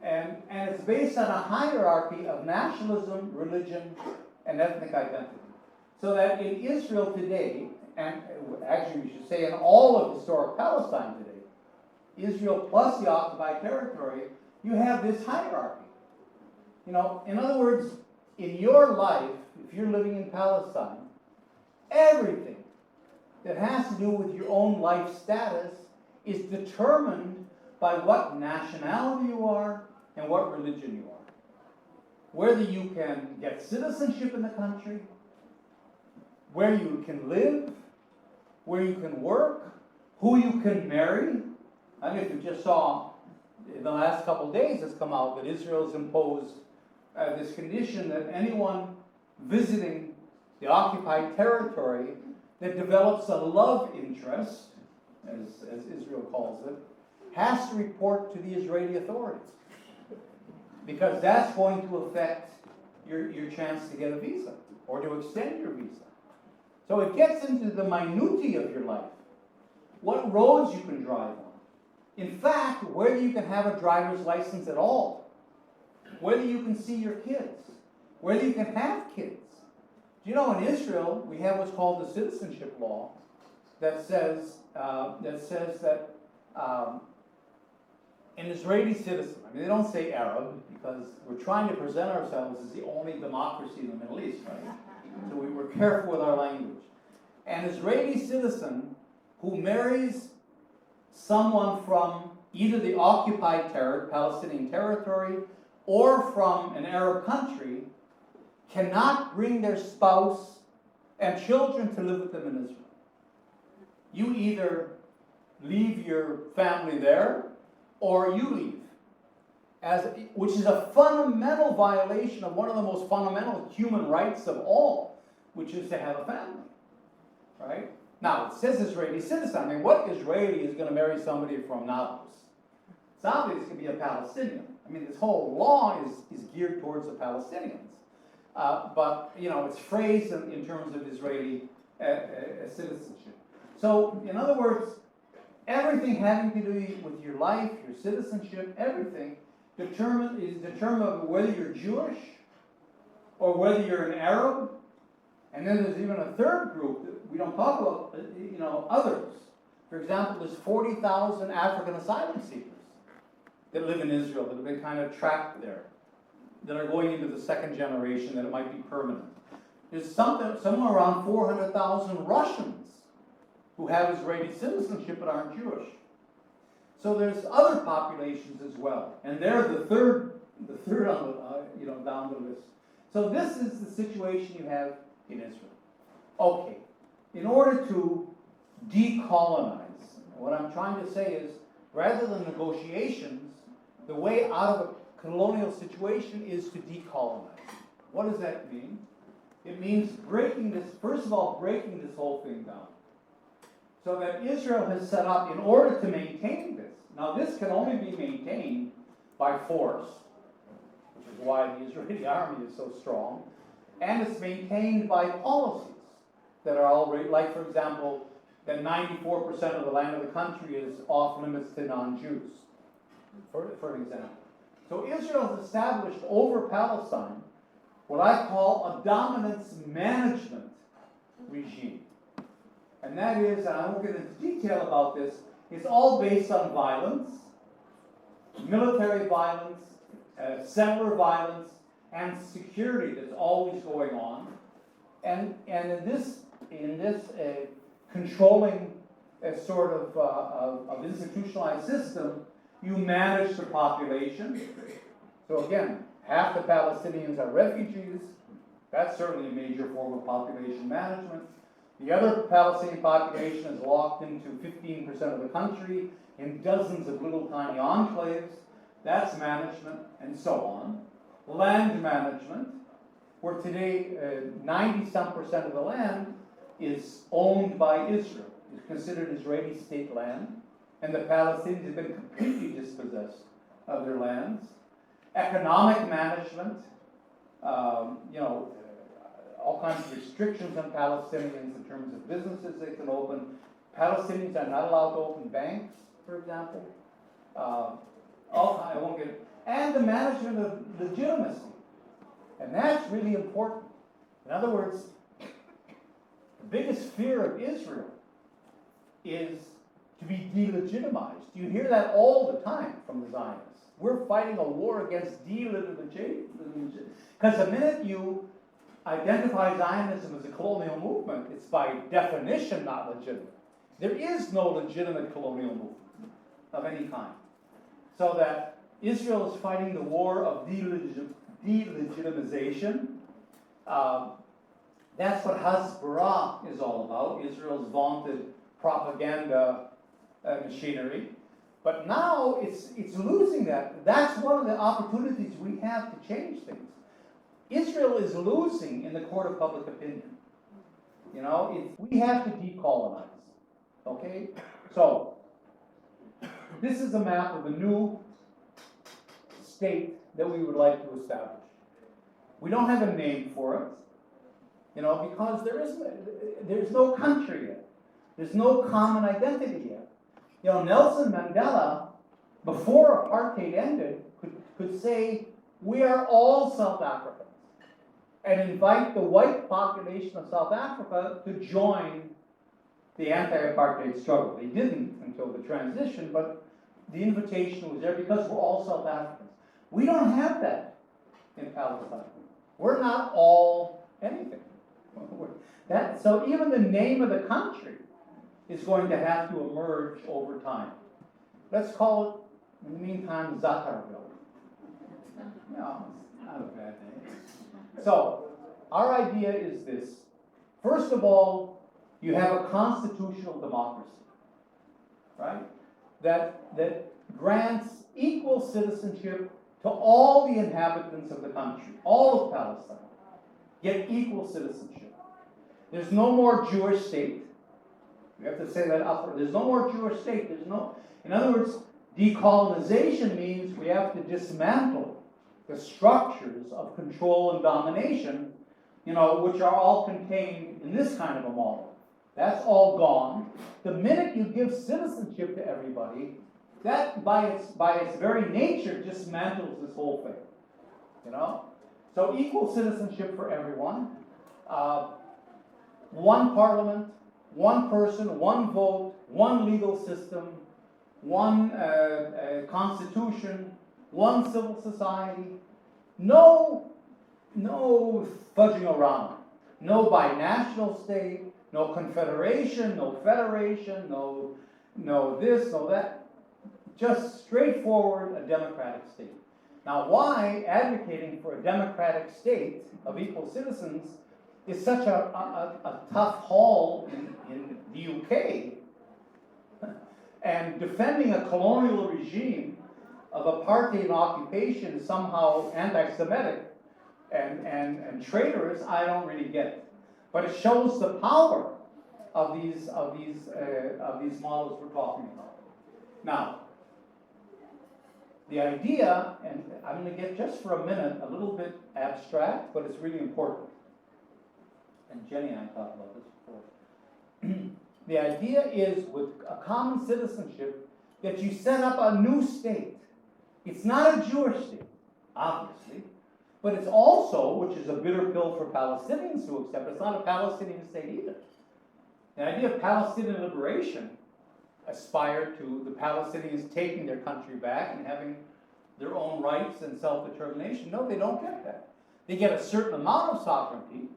And it's based on a hierarchy of nationalism, religion, and ethnic identity. So that in Israel today, and actually we should say in all of historic Palestine today, Israel plus the occupied territory, you have this hierarchy. In other words, in your life, if you're living in Palestine, everything that has to do with your own life status is determined by what nationality you are and what religion you are. Whether you can get citizenship in the country, where you can live, where you can work, who you can marry. I mean, if you just saw in the last couple of days it's come out that Israel's imposed this condition that anyone visiting the occupied territory that develops a love interest, as Israel calls it, has to report to the Israeli authorities. Because that's going to affect your chance to get a visa or to extend your visa. So it gets into the minutiae of your life. What roads you can drive on. In fact, whether you can have a driver's license at all. Whether you can see your kids. Whether you can have kids. Do you know in Israel we have what's called the citizenship law that says that an Israeli citizen, I mean they don't say Arab because we're trying to present ourselves as the only democracy in the Middle East, right? So we were careful with our language. An Israeli citizen who marries someone from either the occupied Palestinian territory or from an Arab country cannot bring their spouse and children to live with them in Israel. You either leave your family there or you leave. Which is a fundamental violation of one of the most fundamental human rights of all, which is to have a family. Right? Now, it says Israeli citizen. I mean, what Israeli is going to marry somebody from Nablus? It's obvious going to be a Palestinian. I mean, this whole law is geared towards the Palestinians. But, it's phrased in terms of Israeli citizenship. So, in other words, everything having to do with your life, your citizenship, everything is determined whether you're Jewish or whether you're an Arab. And then there's even a third group that we don't talk about, others. For example, there's 40,000 African asylum seekers that live in Israel that have been kind of trapped there, that are going into the second generation, that it might be permanent. There's somewhere around 400,000 Russians who have Israeli citizenship but aren't Jewish. So there's other populations as well, and they're the third on the down the list. So this is the situation you have in Israel. Okay, in order to decolonize, what I'm trying to say is, rather than negotiations, the way out of a colonial situation is to decolonize. What does that mean? It means breaking this whole thing down. So that Israel has set up, in order to maintain this. Now this can only be maintained by force, which is why the Israeli army is so strong, and it's maintained by policies that are already, like for example, that 94% of the land of the country is off limits to non-Jews, for an example. So Israel has established over Palestine what I call a dominance management regime. And that is, and I won't get into detail about this, it's all based on violence, military violence, settler violence, and security that's always going on. And in this controlling sort of institutionalized system, you manage the population. So again, half the Palestinians are refugees. That's certainly a major form of population management. The other Palestinian population is locked into 15% of the country in dozens of little tiny enclaves. That's management, and so on. Land management, where today 90-some% of the land is owned by Israel, is considered Israeli state land, and the Palestinians have been completely dispossessed of their lands. Economic management, all kinds of restrictions on Palestinians in terms of businesses they can open. Palestinians are not allowed to open banks, for example. I won't get, and the management of legitimacy. And that's really important. In other words, the biggest fear of Israel is to be delegitimized. You hear that all the time from the Zionists. We're fighting a war against delegitimization. Because the minute you identify Zionism as a colonial movement, it's by definition not legitimate. There is no legitimate colonial movement of any kind. So that Israel is fighting the war of delegitimization. That's what Hasbara is all about, Israel's vaunted propaganda machinery. But now it's losing that. That's one of the opportunities we have to change things. Israel is losing in the court of public opinion. We have to decolonize. Okay? So, this is a map of a new state that we would like to establish. We don't have a name for it, because there's no country yet. There's no common identity yet. Nelson Mandela, before apartheid ended, could say, we are all South Africans, and invite the white population of South Africa to join the anti-apartheid struggle. They didn't until the transition, but the invitation was there because we're all South Africans. We don't have that in Palestine. We're not all anything. So even the name of the country is going to have to emerge over time. Let's call it, in the meantime, Zatarville. No, it's not a bad name. So, our idea is this. First of all, you have a constitutional democracy, right? That grants equal citizenship to all the inhabitants of the country, all of Palestine, get equal citizenship. There's no more Jewish state. We have to say that up. There's no more Jewish state. In other words, Decolonization means we have to dismantle the structures of control and domination, which are all contained in this kind of a model. That's all gone. The minute you give citizenship to everybody, that by its very nature dismantles this whole thing. So equal citizenship for everyone, one parliament, one person, one vote, one legal system, one constitution, one civil society. No fudging around. No binational state, no confederation, no federation, no this, no that. Just straightforward a democratic state. Now, why advocating for a democratic state of equal citizens is such a tough haul in the UK, and defending a colonial regime of apartheid and occupation is somehow anti-Semitic and traitorous, I don't really get it. But it shows the power of these models we're talking about. Now, the idea, and I'm going to get just for a minute a little bit abstract, but it's really important. And Jenny and I talked about this before. The idea is with a common citizenship that you set up a new state. It's not a Jewish state, obviously, but it's also, which is a bitter pill for Palestinians to accept, it's not a Palestinian state either. The idea of Palestinian liberation aspired to the Palestinians taking their country back and having their own rights and self-determination. No, they don't get that. They get a certain amount of sovereignty,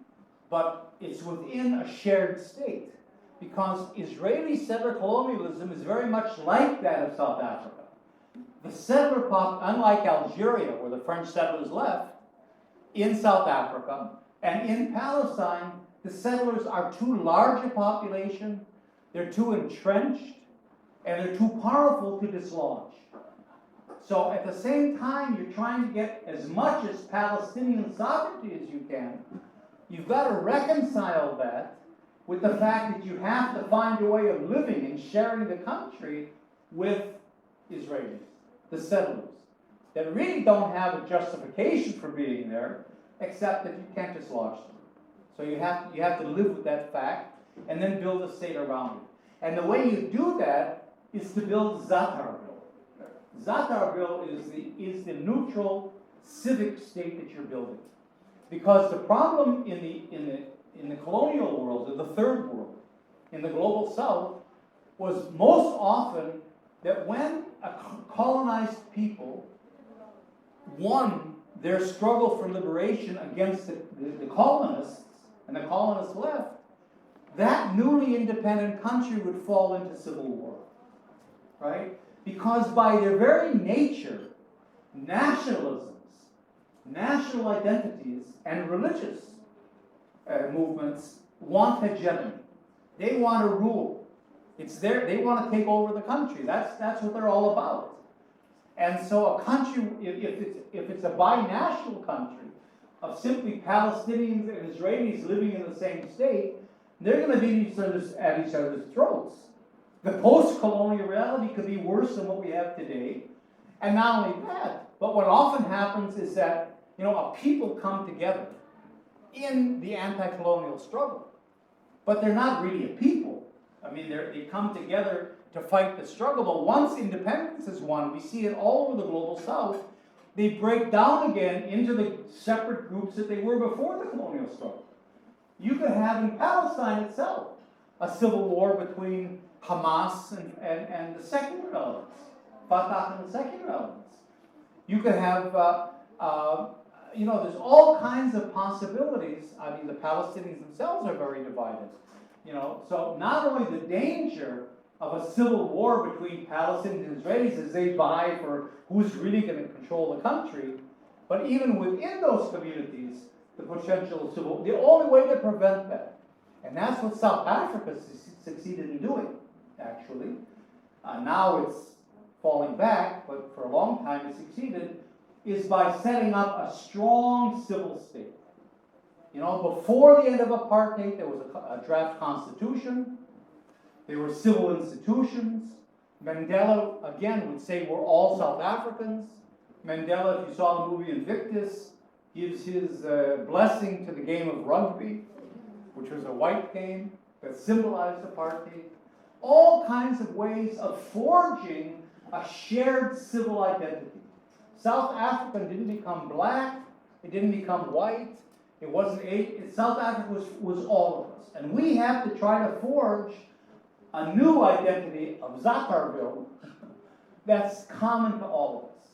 but it's within a shared state. Because Israeli settler colonialism is very much like that of South Africa. The settler unlike Algeria, where the French settlers left, in South Africa and in Palestine, the settlers are too large a population, they're too entrenched, and they're too powerful to dislodge. So at the same time, you're trying to get as much as Palestinian sovereignty as you can. You've got to reconcile that with the fact that you have to find a way of living and sharing the country with Israelis, the settlers, that really don't have a justification for being there, except that you can't dislodge them. So you have to live with that fact and then build a state around it. And the way you do that is to build Zatarville. Zatarville is the neutral civic state that you're building. Because the problem in the colonial world, in the third world, in the global south, was most often that when a colonized people won their struggle for liberation against the colonists, and the colonists left, that newly independent country would fall into civil war, right? Because by their very nature, nationalisms, national identities, and religious movements want hegemony. They want to rule. They want to take over the country. That's what they're all about. And so a country, if it's a binational country of simply Palestinians and Israelis living in the same state, they're going to be at each other's throats. The post-colonial reality could be worse than what we have today. And not only that, but what often happens is that a people come together in the anti-colonial struggle, but they're not really a people. I mean, they come together to fight the struggle, but once independence is won, we see it all over the global south, they break down again into the separate groups that they were before the colonial struggle. You could have in Palestine itself a civil war between Hamas and the secular elements, Fatah and the secular elements. You could have, there's all kinds of possibilities. I mean, the Palestinians themselves are very divided. So not only the danger of a civil war between Palestinians and Israelis as they vie for who's really going to control the country, but even within those communities, the potential of civil war, the only way to prevent that, and that's what South Africa succeeded in doing, actually. Now it's falling back, but for a long time it succeeded, is by setting up a strong civil state. Before the end of apartheid, there was a draft constitution. There were civil institutions. Mandela, again, would say we're all South Africans. Mandela, if you saw the movie Invictus, gives his blessing to the game of rugby, which was a white game that symbolized apartheid. All kinds of ways of forging a shared civil identity. South Africa didn't become black, it didn't become white, it wasn't South Africa was all of us. And we have to try to forge a new identity of Zatarville that's common to all of us.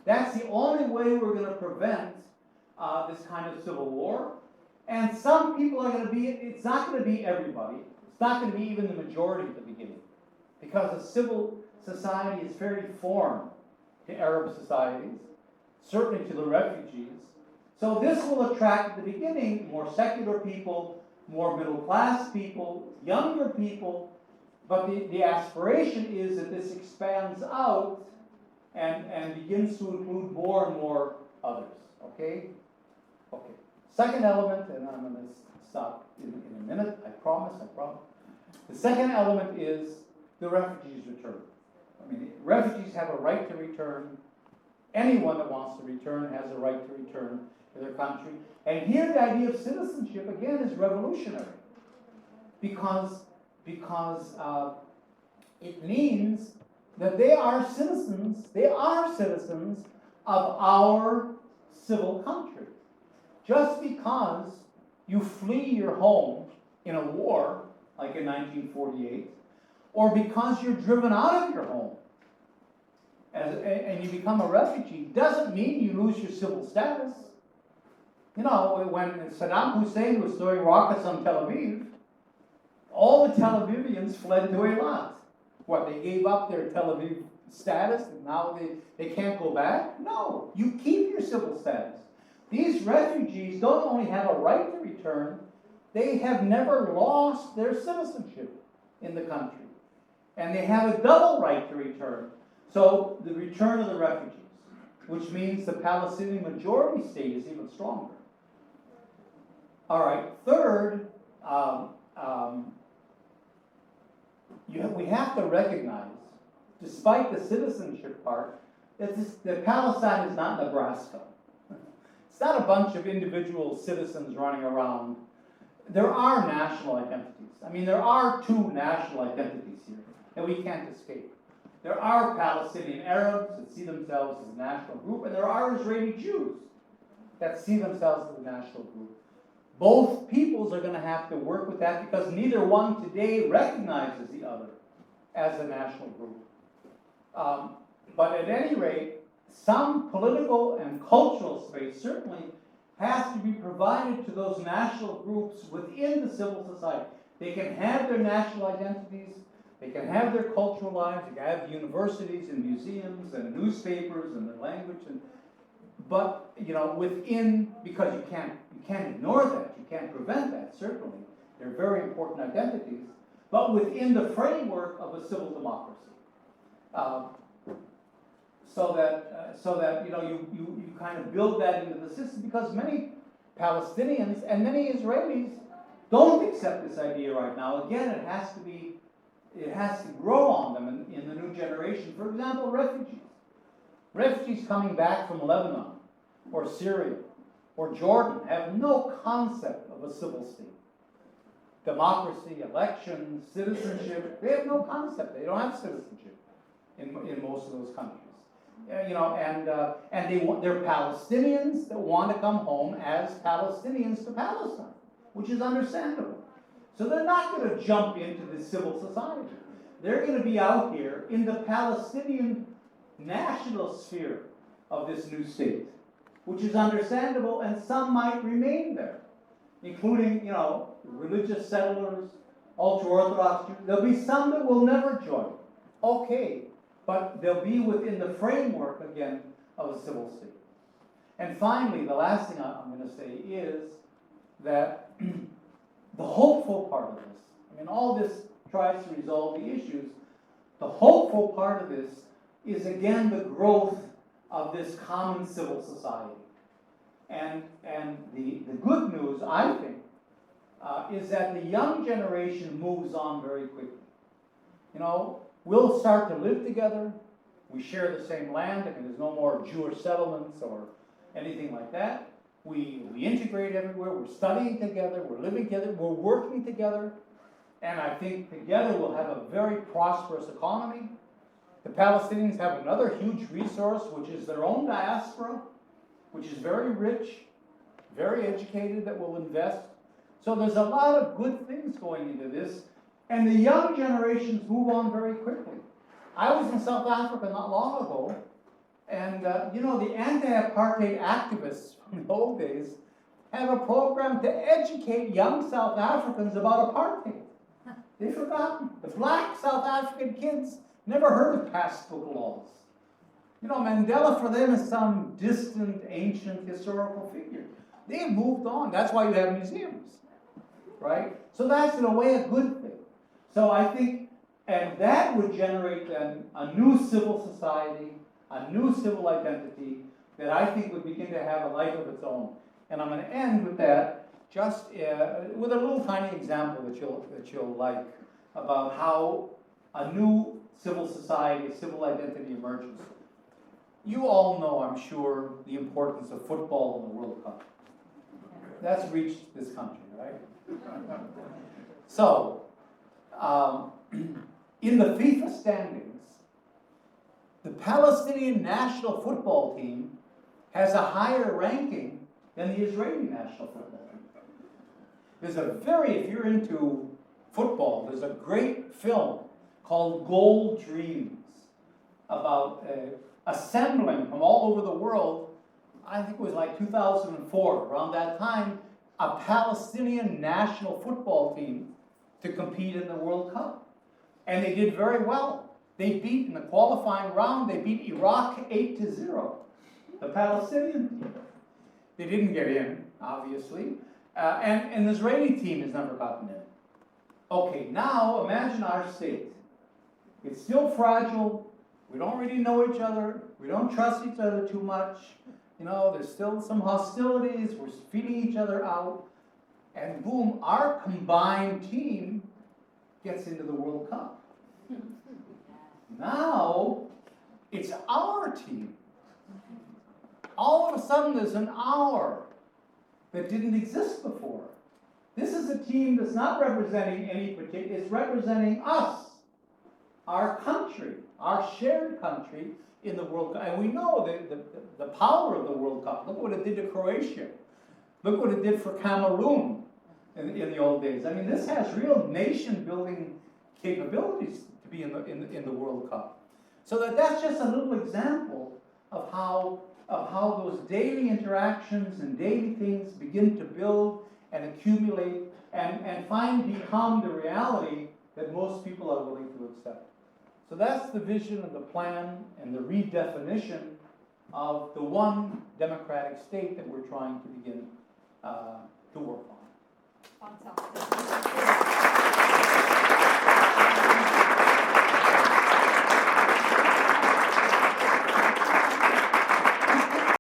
That's the only way we're going to prevent this kind of civil war. And some people are going to be, it's not going to be everybody. It's not going to be even the majority at the beginning. Because a civil society is very foreign to Arab societies, certainly to the refugees. So this will attract at the beginning more secular people, more middle class people, younger people, but the aspiration is that this expands out and begins to include more and more others, okay? Okay. Second element, and I'm going to stop in a minute, I promise. The second element is the refugees return. I mean, refugees have a right to return. Anyone that wants to return has a right to return to their country. And here the idea of citizenship, again, is revolutionary. Because it means that they are citizens of our civil country. Just because you flee your home in a war, like in 1948, or because you're driven out of your home and you become a refugee, doesn't mean you lose your civil status. You know, when Saddam Hussein was throwing rockets on Tel Aviv, all the Tel Avivians fled to Eilat. What, they gave up their Tel Aviv status and now they can't go back? No, you keep your civil status. These refugees don't only have a right to return, they have never lost their citizenship in the country. And they have a double right to return. So the return of the refugees, which means the Palestinian majority state is even stronger. All right, third, we have to recognize, despite the citizenship part, that Palestine is not Nebraska. It's not a bunch of individual citizens running around. There are national identities. I mean, there are two national identities here that we can't escape. There are Palestinian Arabs that see themselves as a national group, and there are Israeli Jews that see themselves as a national group. Both peoples are going to have to work with that because neither one today recognizes the other as a national group. But at any rate, some political and cultural space certainly has to be provided to those national groups within the civil society. They can have their national identities, they can have their cultural lives, they can have universities and museums and newspapers and their language, but you know, within, because you can't ignore that, you can't prevent that, certainly. They're very important identities, but within the framework of a civil democracy. So that you know, you kind of build that into the system, because many Palestinians and many Israelis don't accept this idea right now. Again, it has to grow on them in the new generation. For example, refugees coming back from Lebanon or Syria or Jordan have no concept of a civil state. Democracy, elections, citizenship, they have no concept. They don't have citizenship in most of those countries. You know, and they're Palestinians that want to come home as Palestinians to Palestine, which is understandable. So they're not going to jump into the civil society. They're going to be out here in the Palestinian national sphere of this new state, which is understandable, and some might remain there, including, you know, religious settlers, ultra-Orthodox Jews. There'll be some that will never join. Okay, but they'll be within the framework, again, of a civil state. And finally, the last thing I'm going to say is that the hopeful part of this, I mean, all this tries to resolve the issues. The hopeful part of this is, again, the growth of this common civil society. And the good news, I think, is that the young generation moves on very quickly. You know, we'll start to live together. We share the same land. I mean, there's no more Jewish settlements or anything like that. We integrate everywhere. We're studying together. We're living together. We're working together. And I think together we'll have a very prosperous economy. The Palestinians have another huge resource, which is their own diaspora, which is very rich, very educated, that will invest. So there's a lot of good things going into this. And the young generations move on very quickly. I was in South Africa not long ago, and the anti-apartheid activists from the old days have a program to educate young South Africans about apartheid. They've forgotten. The black South African kids never heard of pacific laws. Mandela for them is some distant, ancient, historical figure. They've moved on. That's why you have museums, right? So that's in a way a good thing. So I think, and that would generate then a new civil society, a new civil identity that I think would begin to have a life of its own. And I'm going to end with that, just with a little tiny example that you'll like about how a new civil society, civil identity emerges. You all know, I'm sure, the importance of football in the World Cup. That's reached this country, right? So, in the FIFA standings, the Palestinian national football team has a higher ranking than the Israeli national football team. There's if you're into football, there's a great film called Gold Dreams about assembling from all over the world. I think it was like 2004, around that time, a Palestinian national football team to compete in the World Cup. And they did very well. They beat, in the qualifying round, they beat Iraq 8-0, the Palestinian team. They didn't get in, obviously. And an Israeli team has never gotten in. Okay, now imagine our state. It's still fragile. We don't really know each other. We don't trust each other too much. There's still some hostilities. We're feeling each other out. And boom, our combined team gets into the World Cup. Now, it's our team. All of a sudden, there's an our that didn't exist before. This is a team that's not representing any particular, it's representing us, our country, our shared country in the World Cup. And we know the power of the World Cup. Look what it did to Croatia. Look what it did for Cameroon in the old days. I mean, this has real nation-building capabilities to be in the World Cup. So that's just a little example of how those daily interactions and daily things begin to build and accumulate and become the reality that most people are willing to accept. So that's the vision of the plan and the redefinition of the one democratic state that we're trying to begin to work on. Fantastic.